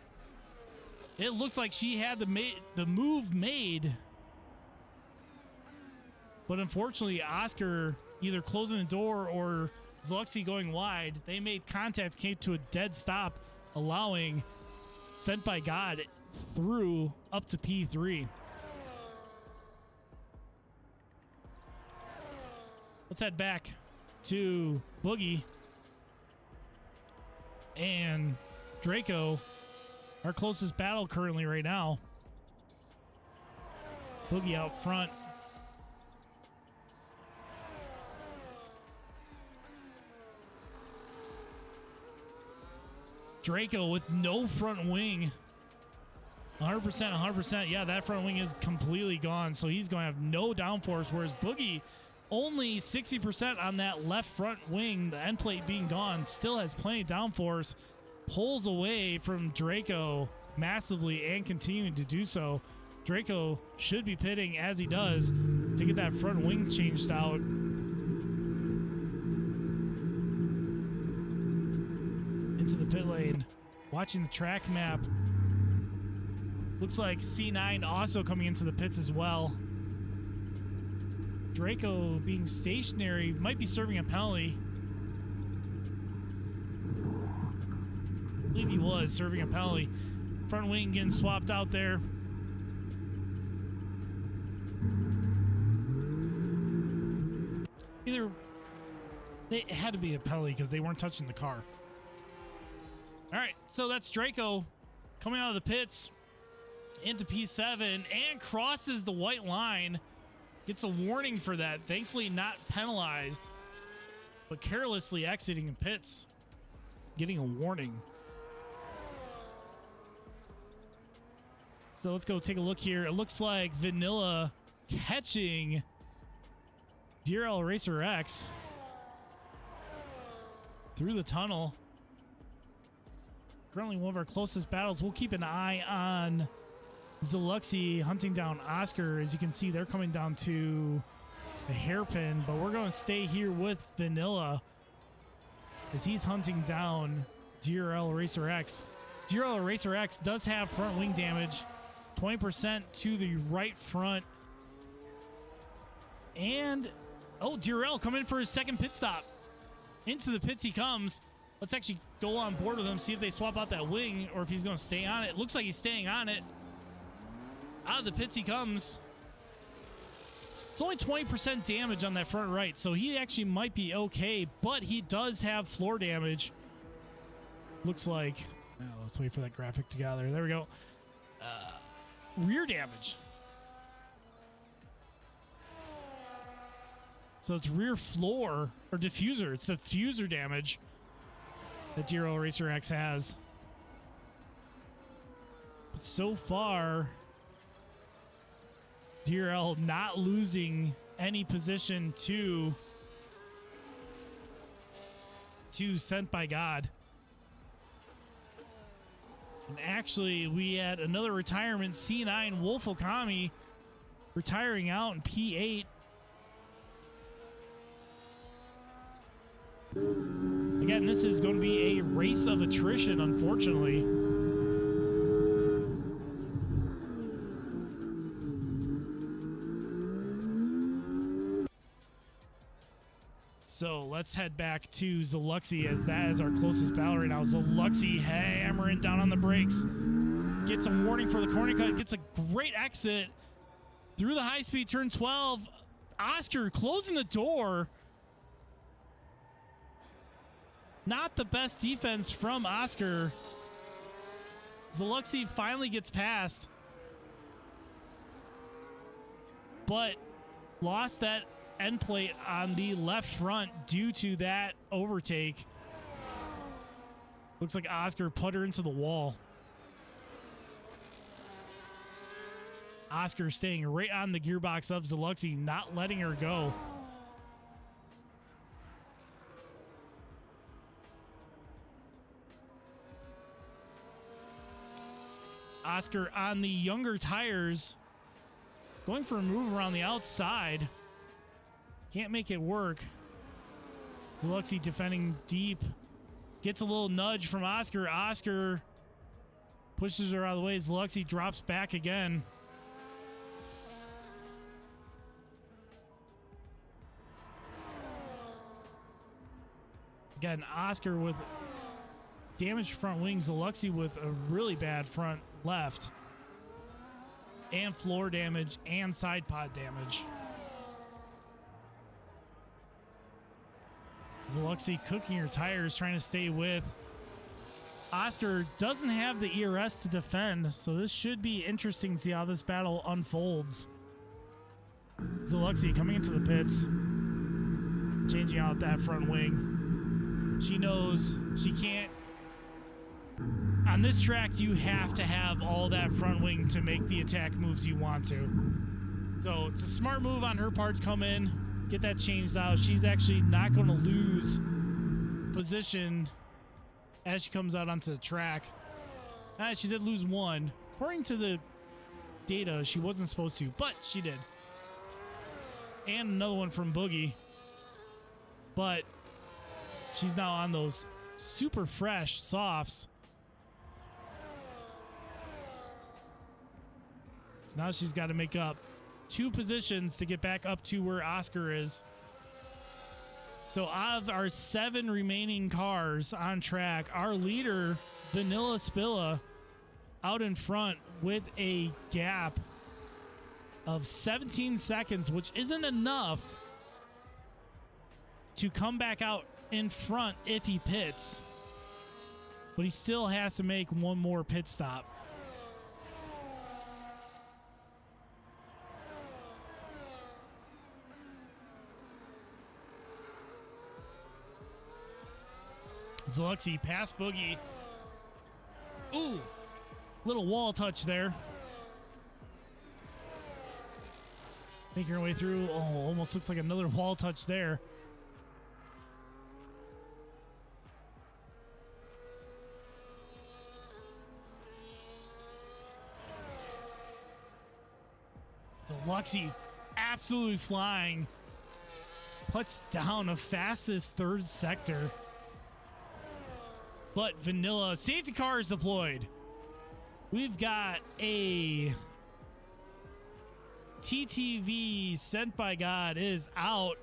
it looked like she had the move made. But unfortunately, Oscar either closing the door or Zluxy going wide, they made contact, came to a dead stop, allowing Sent by God through up to P3. Let's head back to Boogie and Draco, our closest battle currently right now. Boogie out front. Draco with no front wing. 100%, 100%. Yeah, that front wing is completely gone, so he's going to have no downforce, whereas Boogie, only 60% on that left front wing, the end plate being gone, still has plenty of downforce, pulls away from Draco massively and continuing to do so. Draco should be pitting as he does to get that front wing changed out. Into the pit lane, watching the track map. Looks like C9 also coming into the pits as well. Draco being stationary might be serving a penalty. I believe he was serving a penalty. Front wing getting swapped out there. Either it had to be a penalty because they weren't touching the car. All right, so that's Draco coming out of the pits into P7 and crosses the white line. Gets a warning for that. Thankfully not penalized, but carelessly exiting in pits, getting a warning. So let's go take a look here. It looks like Vanilla catching DRL Racer X through the tunnel. Currently one of our closest battles. We'll keep an eye on Zluxy hunting down Oscar. As you can see, they're coming down to the hairpin, but we're going to stay here with Vanilla as he's hunting down DRL Racer X. DRL Racer X does have front wing damage, 20% to the right front. And, oh, DRL coming in for his second pit stop. Into the pits he comes. Let's actually go on board with him, see if they swap out that wing or if he's going to stay on it. Looks like he's staying on it. Out of the pits he comes. It's only 20% damage on that front right, so he actually might be okay, but he does have floor damage. Looks like. Oh, let's wait for that graphic to gather. There we go. Rear damage. So it's rear floor or diffuser. It's the diffuser damage that DRL Racer X has. But so far, DRL not losing any position to Sent by God. And actually, we had another retirement, C9 Wolf Okami retiring out in P8. Again, this is going to be a race of attrition, unfortunately. So let's head back to Zluxy, as that is our closest battle right now. Zluxy hammering down on the brakes. Gets a warning for the corner cut. Gets a great exit through the high-speed turn 12. Oscar closing the door. Not the best defense from Oscar. Zluxy finally gets past, but lost that end plate on the left front due to that overtake. Looks like Oscar put her into the wall. Oscar staying right on the gearbox of Zluxy, not letting her go. Oscar on the younger tires, going for a move around the outside. Can't make it work. Zalexi defending deep. Gets a little nudge from Oscar. Oscar pushes her out of the way. Zalexi drops back again. Again, Oscar with damaged front wings. Zalexi with a really bad front left. And floor damage and side pod damage. Zalexi cooking her tires, trying to stay with. Oscar doesn't have the ERS to defend, so this should be interesting to see how this battle unfolds. Zalexi coming into the pits, changing out that front wing. She knows she can't. On this track, you have to have all that front wing to make the attack moves you want to. So it's a smart move on her part to come in, get that changed out. She's actually not going to lose position as she comes out onto the track. She did lose one. According to the data, she wasn't supposed to, but she did. And another one from Boogie. But she's now on those super fresh softs. So now she's got to make up 2 positions to get back up to where Oscar is. So out of our 7 remaining cars on track, our leader, Vanilla Spilla, out in front with a gap of 17 seconds, which isn't enough to come back out in front if he pits. But he still has to make one more pit stop. Zalexi past Boogie. Ooh, little wall touch there. Making her way through. Oh, almost looks like another wall touch there. Zalexi absolutely flying. Puts down a fastest 3rd sector. But Vanilla, safety car is deployed. We've got a TTV sent by God is out.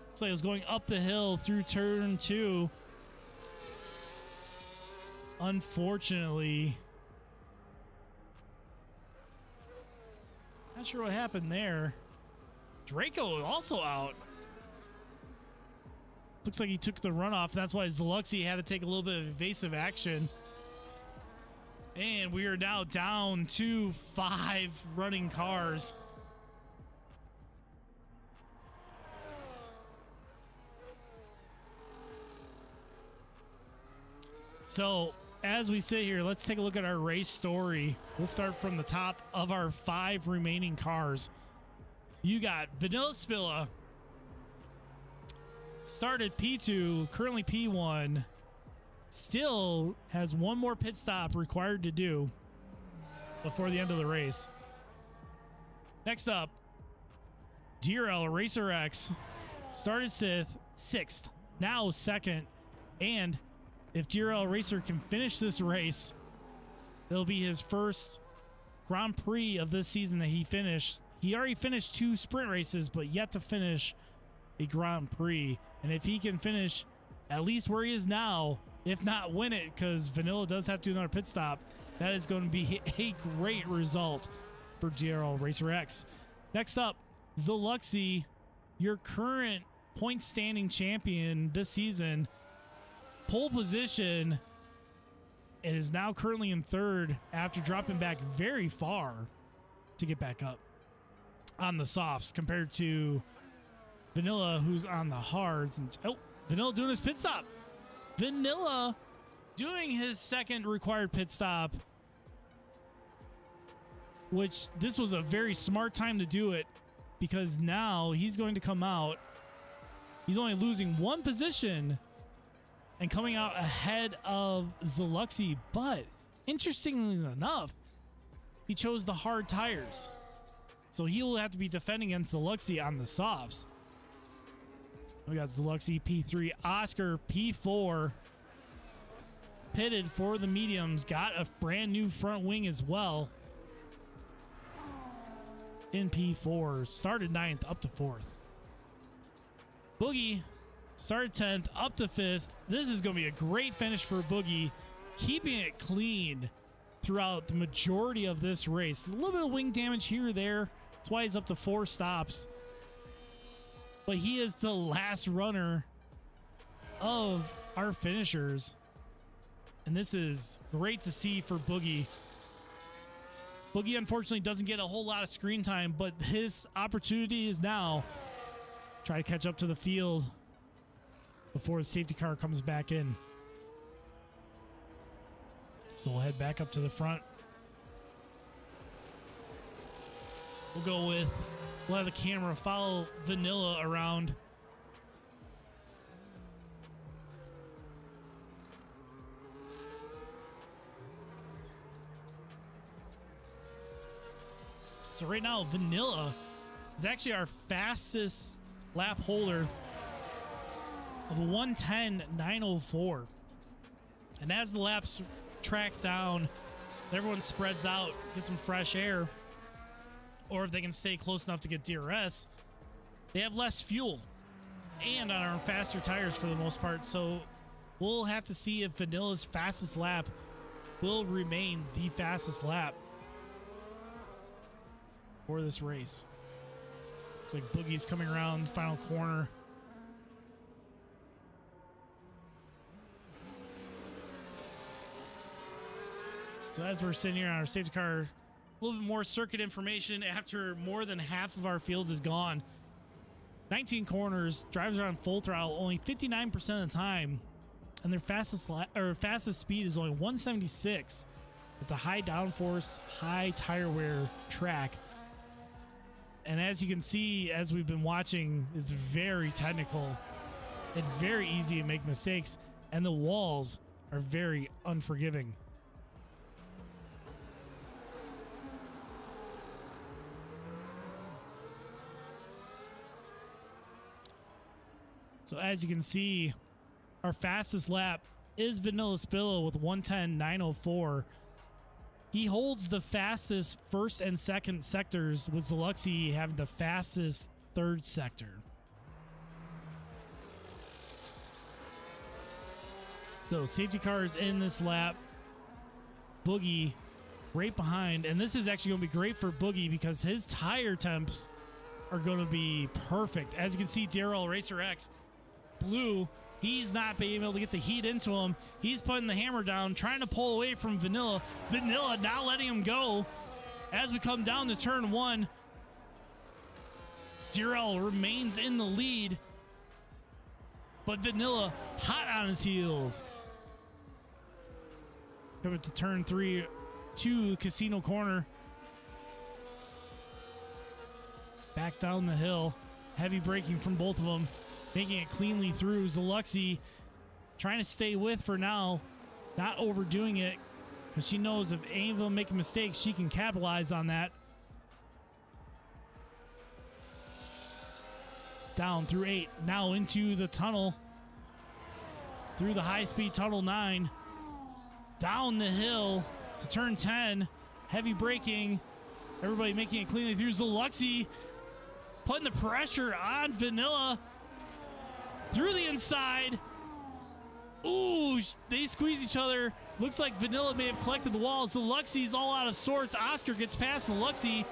Looks like it was going up the hill through turn 2. Unfortunately. Not sure what happened there. Draco also out. Looks like he took the runoff. That's why Zalexi had to take a little bit of evasive action. And we are now down to 5 running cars. So as we sit here, let's take a look at our race story. We'll start from the top of our 5 remaining cars. You got Vanilla Spilla. Started P2, currently P1. Still has one more pit stop required to do before the end of the race. Next up, DRL Racer X. Started 6th, now 2nd. And if DRL Racer can finish this race, it'll be his first Grand Prix of this season that he finished. He already finished 2 sprint races, but yet to finish a Grand Prix. And if he can finish at least where he is now, if not win it, because Vanilla does have to do another pit stop, that is going to be a great result for DRL Racer X. Next up, Zalexi, your current point standing champion this season. Pole position, and is now currently in 3rd after dropping back very far to get back up on the softs compared to Vanilla, who's on the hards. And Vanilla doing his pit stop. Vanilla doing his 2nd required pit stop, which this was a very smart time to do it, because now he's going to come out. He's only losing 1 position and coming out ahead of Zalexi. But interestingly enough, he chose the hard tires. So he will have to be defending against Zluxi on the softs. We got Zluxi P3, Oscar P4. Pitted for the mediums. Got a brand new front wing as well. In P4. Started 9th up to 4th. Boogie started 10th up to 5th. This is going to be a great finish for Boogie. Keeping it clean throughout the majority of this race. A little bit of wing damage here or there. That's why he's up to 4 stops. But he is the last runner of our finishers. And this is great to see for Boogie. Boogie unfortunately doesn't get a whole lot of screen time, but his opportunity is now. Try to catch up to the field before the safety car comes back in. So we'll head back up to the front. We'll have the camera follow Vanilla around. So right now, Vanilla is actually our fastest lap holder of a 1:10.904. And as the laps track down, everyone spreads out, get some fresh air, or if they can stay close enough to get DRS, they have less fuel and on our faster tires for the most part. So we'll have to see if Vanilla's fastest lap will remain the fastest lap for this race. Looks like Boogie's coming around the final corner. So as we're sitting here on our safety car, a little bit more circuit information after more than half of our field is gone. 19 corners, drives are on full throttle only 59% of the time, and their fastest speed is only 176. It's a high downforce, high tire wear track. And as you can see, as we've been watching, it's very technical. It's very easy to make mistakes, and the walls are very unforgiving. So as you can see, our fastest lap is Vanilla Spillo with 1:10.904. He holds the fastest first and second sectors, with Zluxi having the fastest third sector. So safety cars in this lap. Boogie right behind. And this is actually going to be great for Boogie because his tire temps are going to be perfect. As you can see, Darrell Racer X blue. He's not being able to get the heat into him. He's putting the hammer down, trying to pull away from Vanilla. Vanilla not letting him go. As we come down to turn 1, Darrell remains in the lead, but Vanilla hot on his heels. Coming to turn 3 to Casino Corner. Back down the hill. Heavy braking from both of them. Making it cleanly through. Zluxi trying to stay with for now. Not overdoing it, because she knows if any of them make a mistake, she can capitalize on that. Down through 8. Now into the tunnel. Through the high-speed tunnel 9. Down the hill to turn 10. Heavy braking. Everybody making it cleanly through. Zluxi putting the pressure on Vanilla. Through the inside. Ooh, they squeeze each other. Looks like Vanilla may have collected the wall. Zluxi's all out of sorts. Oscar gets past Zluxi.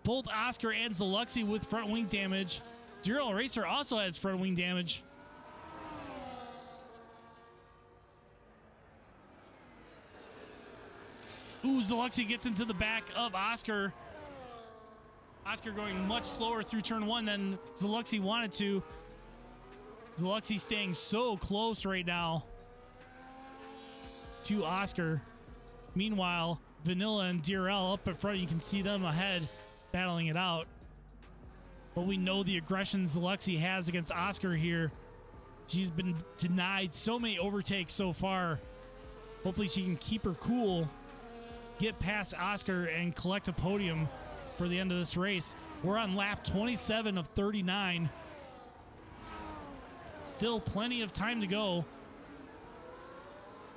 Both Oscar and Zluxi with front wing damage. Darrell Racer also has front wing damage. Ooh, Zluxi gets into the back of Oscar. Oscar going much slower through turn 1 than Zluxi wanted to. Zluxi staying so close right now to Oscar. Meanwhile, Vanilla and Darrell up in front. You can see them ahead battling it out. But we know the aggression Zluxi has against Oscar here. She's been denied so many overtakes so far Hopefully she can keep her cool, get past Oscar, and collect a podium for the end of this race. We're on lap 27 of 39. Still plenty of time to go.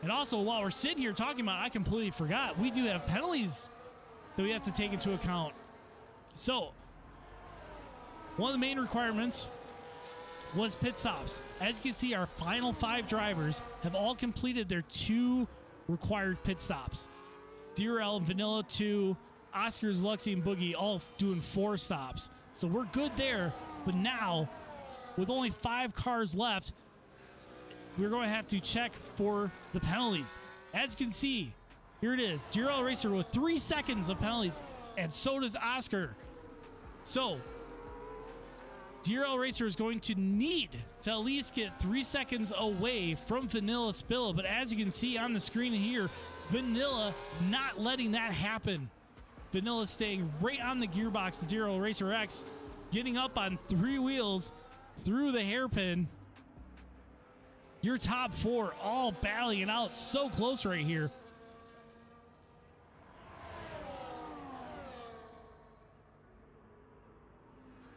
And also, while we're sitting here talking about it, I completely forgot, we do have penalties that we have to take into account. So, one of the main requirements was pit stops. As you can see, our final 5 drivers have all completed their 2 required pit stops. DRL and Vanilla 2, Oscar's, Luxie, and Boogie all doing 4 stops. So we're good there. But now, with only 5 cars left, we're going to have to check for the penalties. As you can see, here it is. DRL Racer with 3 seconds of penalties, and so does Oscar. So, DRL Racer is going to need to at least get 3 seconds away from Vanilla Spill. But as you can see on the screen here, Vanilla not letting that happen. Vanilla staying right on the gearbox of DRL Racer X, getting up on 3 wheels through the hairpin. Your top 4 all battling it out so close right here.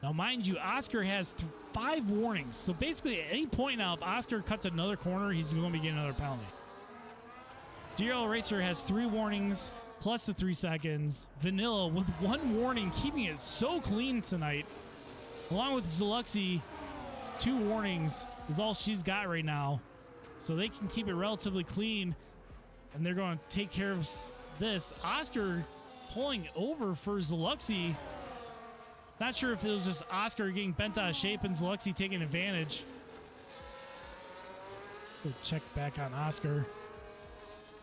Now, mind you, Oscar has 5 warnings. So basically, at any point now, if Oscar cuts another corner, he's going to be getting another penalty. DRL Racer has 3 warnings, plus the 3 seconds. Vanilla with 1 warning, keeping it so clean tonight. Along with Zluxy, 2 warnings is all she's got right now. So they can keep it relatively clean, and they're going to take care of this. Oscar pulling over for Zluxy. Not sure if it was just Oscar getting bent out of shape and Zluxy taking advantage. Go check back on Oscar.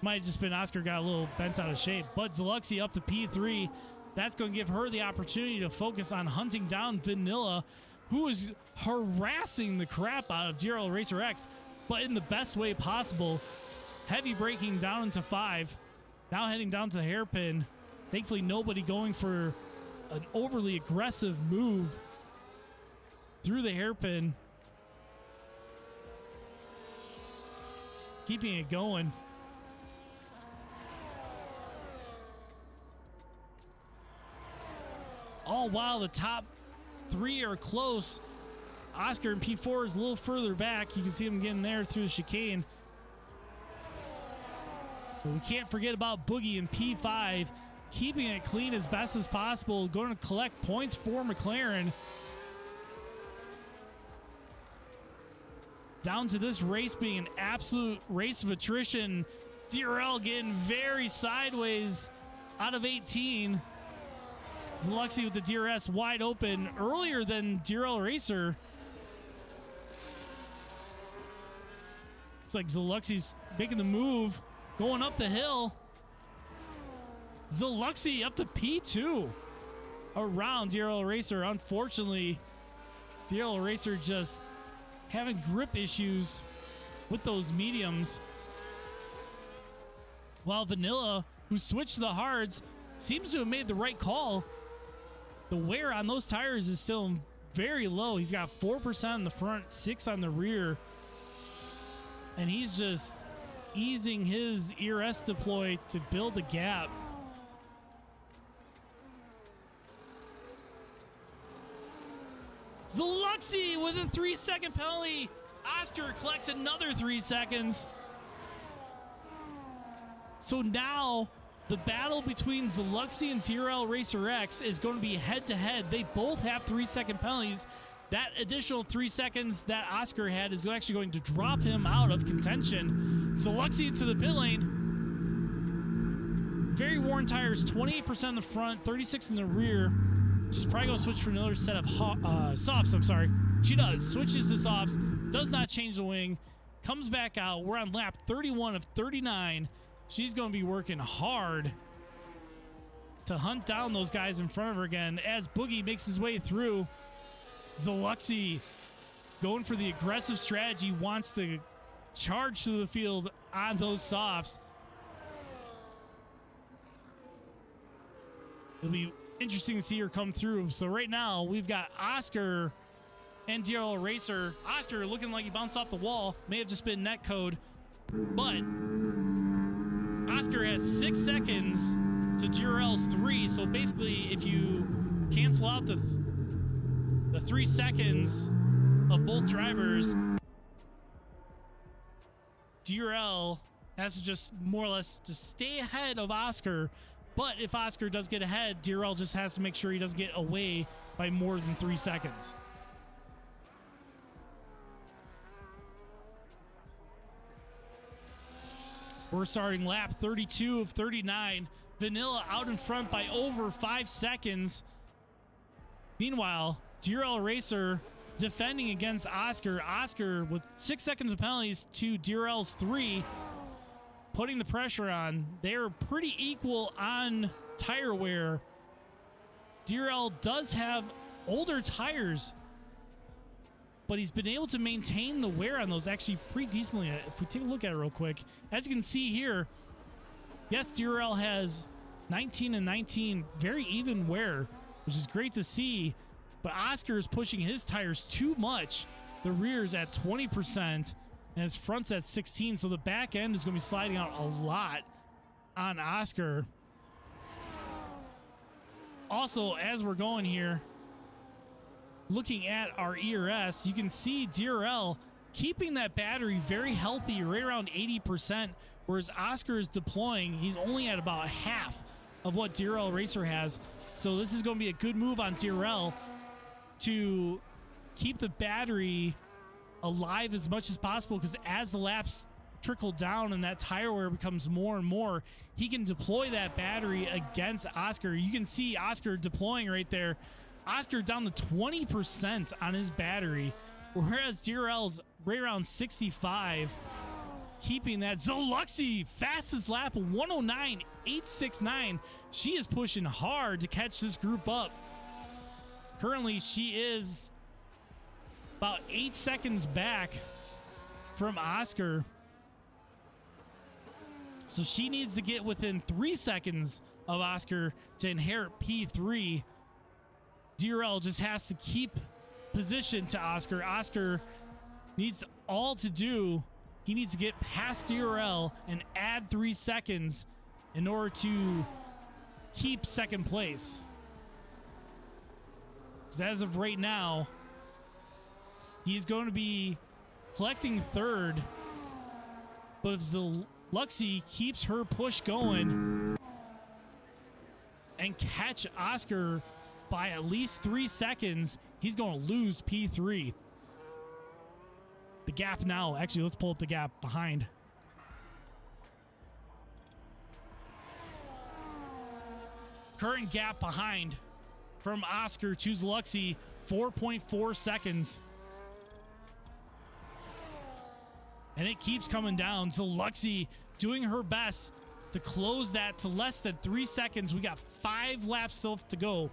Might have just been Oscar got a little bent out of shape, but Zluxy up to P3. That's going to give her the opportunity to focus on hunting down Vanilla, who is harassing the crap out of DRL Racer X, but in the best way possible. Heavy braking down into 5. Now heading down to the hairpin. Thankfully, nobody going for an overly aggressive move through the hairpin. Keeping it going. All while the top 3 are close. Oscar in P4 is a little further back. You can see him getting there through the chicane. But we can't forget about Boogie in P5. Keeping it clean as best as possible. Going to collect points for McLaren. Down to this race being an absolute race of attrition. DRL getting very sideways out of 18. Zluxy with the DRS wide open earlier than DRL Racer. Looks like Zluxy's making the move, going up the hill. Zluxy up to P2 around DRL Racer. Unfortunately, DRL Racer just having grip issues with those mediums. While Vanilla, who switched to the hards, seems to have made the right call. The wear on those tires is still very low. He's got 4% on the front, 6 on the rear. And he's just easing his ERS deploy to build the gap. Zluxy with a 3-second penalty. Oscar collects another 3 seconds. So now the battle between Zluxy and DRL Racer X is going to be head-to-head. They both have 3-second penalties. That additional 3 seconds that Oscar had is actually going to drop him out of contention. Zluxy to the pit lane. Very worn tires, 28% in the front, 36 in the rear. She's probably going to switch for another set of softs, I'm sorry. She does. Switches to softs, does not change the wing, comes back out. We're on lap 31 of 39. She's going to be working hard to hunt down those guys in front of her again as Boogie makes his way through. Zluxy going for the aggressive strategy, wants to charge through the field on those softs. It'll be interesting to see her come through. So right now we've got Oscar and DRL Racer. Oscar looking like he bounced off the wall. May have just been net code, but Oscar has 6 seconds to DRL's 3. So basically, if you cancel out the 3 seconds of both drivers, DRL has to just more or less just stay ahead of Oscar. But if Oscar does get ahead, DRL just has to make sure he doesn't get away by more than 3 seconds. We're starting lap 32 of 39. Vanilla out in front by over 5 seconds. Meanwhile, DRL Racer defending against Oscar. Oscar with 6 seconds of penalties to DRL's 3. Putting the pressure on. They're pretty equal on tire wear. DRL does have older tires, but he's been able to maintain the wear on those actually pretty decently. If we take a look at it real quick, as you can see here, yes, DRL has 19 and 19, very even wear, which is great to see, but Oscar is pushing his tires too much. The rear's at 20%. And his front's at 16, so the back end is going to be sliding out a lot on Oscar. Also, as we're going here, looking at our ERS, you can see DRL keeping that battery very healthy, right around 80%, whereas Oscar is deploying. He's only at about half of what DRL Racer has. So this is going to be a good move on DRL to keep the battery alive as much as possible, because as the laps trickle down and that tire wear becomes more and more, he can deploy that battery against Oscar. You can see Oscar deploying right there. Oscar down to 20% on his battery, whereas DRL's right around 65, keeping that. Zaluxi, fastest lap, 109.869. She is pushing hard to catch this group up. Currently, she is about 8 seconds back from Oscar. So she needs to get within 3 seconds of Oscar to inherit P3. DRL just has to keep position to Oscar. Oscar needs all to do. He needs to get past DRL and add 3 seconds in order to keep second place. Because as of right now, he's going to be collecting third, but if Zaluxi keeps her push going and catch Oscar by at least 3 seconds, he's going to lose P3. The gap now, actually, let's pull up the gap behind. Current gap behind from Oscar to Zaluxi, 4.4 seconds. And it keeps coming down. Zaluxi doing her best to close that to less than 3 seconds. We got 5 laps still to go.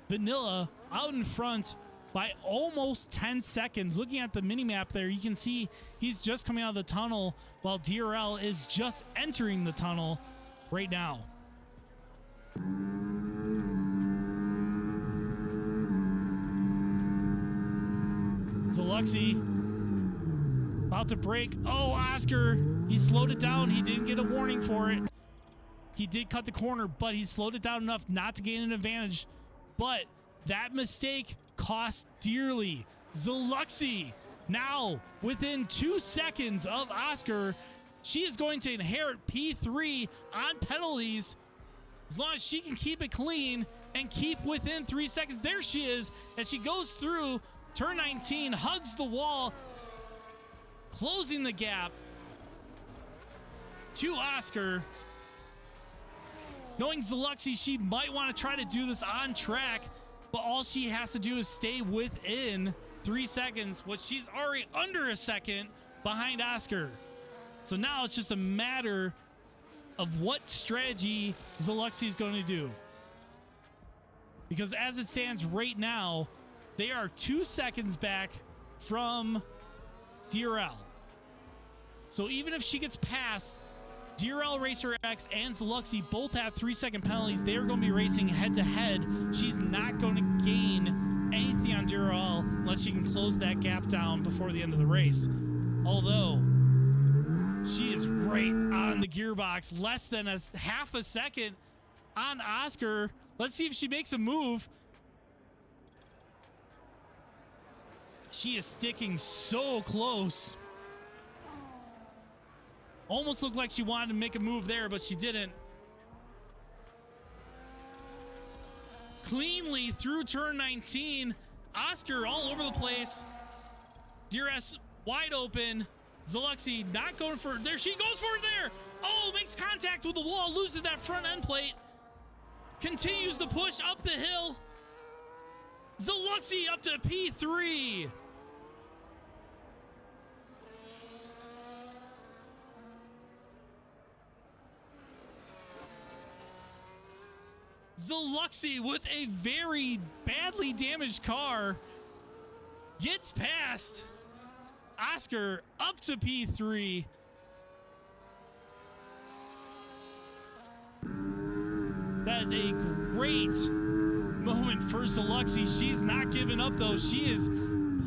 Vanilla out in front by almost 10 seconds. Looking at the mini map there, you can see he's just coming out of the tunnel while DRL is just entering the tunnel right now. Zaluxi about to break. Oh, Oscar, he slowed it down. He didn't get a warning for it. He did cut the corner, but he slowed it down enough not to gain an advantage. But that mistake cost dearly. Zaluxi now within 2 seconds of Oscar. She is going to inherit P3 on penalties as long as she can keep it clean and keep within 3 seconds. There she is as she goes through turn 19, hugs the wall, closing the gap to Oscar. Knowing Zaluxi, she might want to try to do this on track, but all she has to do is stay within 3 seconds, which she's already under a second behind Oscar. So now it's just a matter of what strategy Zaluxi is going to do. Because as it stands right now, they are 2 seconds back from DRL. So even if she gets past DRL Racer X and Zaluxi, both have 3 second penalties. They are going to be racing head to head. She's not going to gain anything on Durrell unless she can close that gap down before the end of the race. Although she is right on the gearbox, less than a half a second on Oscar. Let's see if she makes a move. She is sticking so close. Almost looked like she wanted to make a move there, but she didn't. Cleanly through turn 19. Oscar all over the place. DRS wide open. Zaluxy not going for it. There she goes for it there. Oh, makes contact with the wall, loses that front end plate. Continues the push up the hill. Zaluxy up to P3. Zaluxy with a very badly damaged car gets past Oscar up to P3. That is a great moment for Zaluxy. She's not giving up though. She is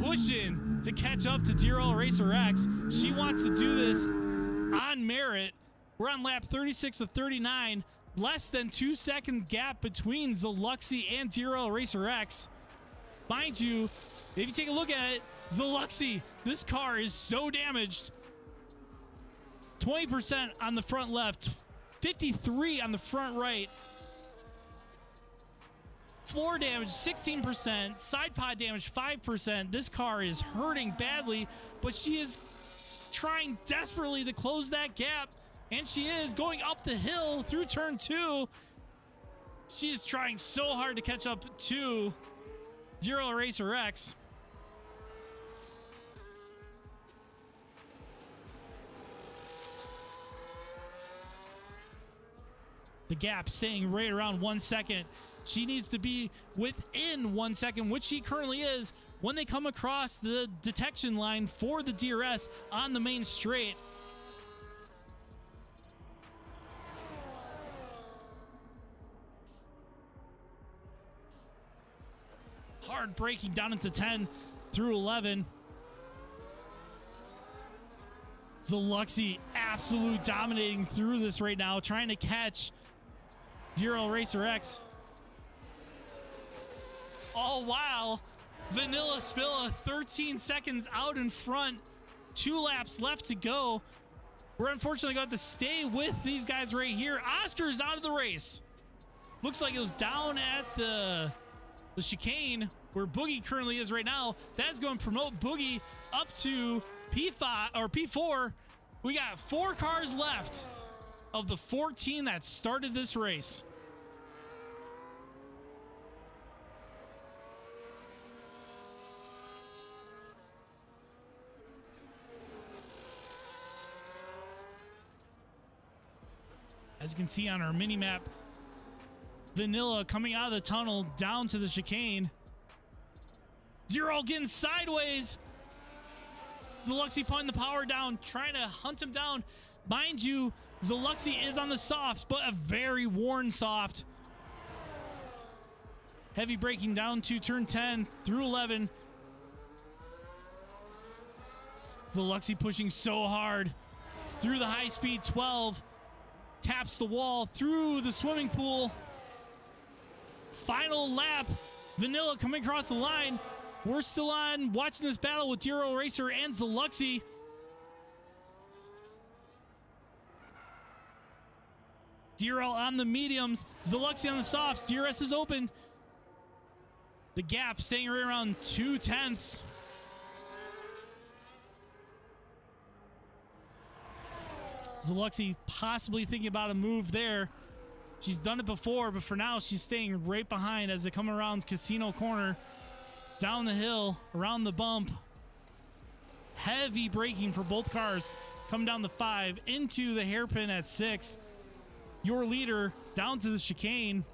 pushing to catch up to DRL Racer X. She wants to do this on merit. We're on lap 36 of 39. Less than 2 second gap between Zaluxy and DRL Racer X. Mind you, if you take a look at it, Zaluxy, this car is so damaged. 20% on the front left, 53 on the front right. Floor damage 16%, side pod damage 5%. This car is hurting badly, but she is trying desperately to close that gap. And she is going up the hill through turn 2. She is trying so hard to catch up to DRL Racer X. The gap staying right around 1 second. She needs to be within 1 second, which she currently is, when they come across the detection line for the DRS on the main straight. Hard braking down into 10 through 11. Zaluxy absolute dominating through this right now, trying to catch DRL Racer X. All while Vanilla Spilla 13 seconds out in front, 2 laps left to go. We're unfortunately going to have to stay with these guys right here. Oscar is out of the race. Looks like it was down at the chicane where Boogie currently is right now. That's going to promote Boogie up to P5 or P4. We got 4 cars left of the 14 that started this race. As you can see on our mini map, Vanilla coming out of the tunnel down to the chicane. Zero getting sideways. Zaluxy putting the power down, trying to hunt him down. Mind you, Zaluxy is on the softs, but a very worn soft. Heavy braking down to turn 10 through 11. Zaluxy pushing so hard through the high speed 12. Taps the wall through the swimming pool. Final lap. Vanilla coming across the line. We're still on watching this battle with DRL Racer and Zaluxy. DRL on the mediums. Zaluxy on the softs. DRS is open. The gap staying right around 0.2. Zaluxy possibly thinking about a move there. She's done it before, but for now she's staying right behind as they come around Casino Corner. Down the hill, around the bump. Heavy braking for both cars. Come down the 5, into the hairpin at 6. Your leader down to the chicane.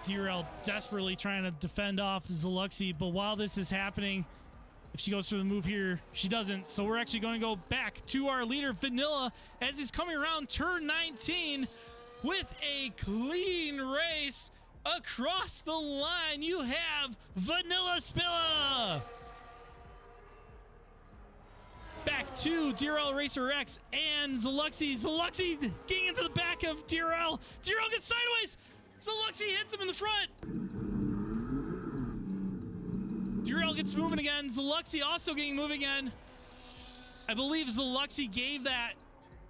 DRL desperately trying to defend off Zaluxy, but while this is happening, If she goes for the move here, she doesn't. So we're actually going to go back to our leader, Vanilla, as he's coming around turn 19 with a clean race across the line. You have Vanilla Spilla. Back to DRL Racer X and Zaluxy. Zaluxy getting into the back of DRL. DRL gets sideways. Zaluxy hits him in the front. DRL gets moving again. Zaluxy also getting moving again. I believe Zaluxy gave that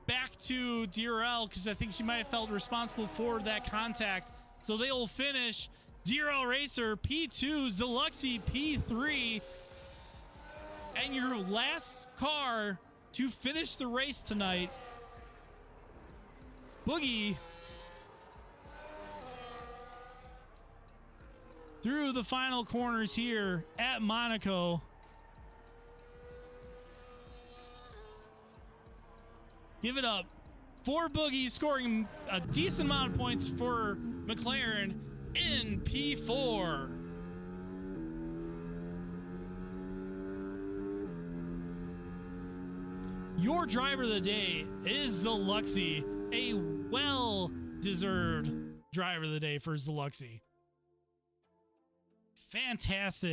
back to DRL because I think she might have felt responsible for that contact. So they will finish DRL Racer P2, Zaluxy P3. And your last car to finish the race tonight, Boogie, through the final corners here at Monaco. Give it up for Boogie, scoring a decent amount of points for McLaren in P4. Your driver of the day is Zaluxy, a well-deserved driver of the day for Zaluxy. Fantastic.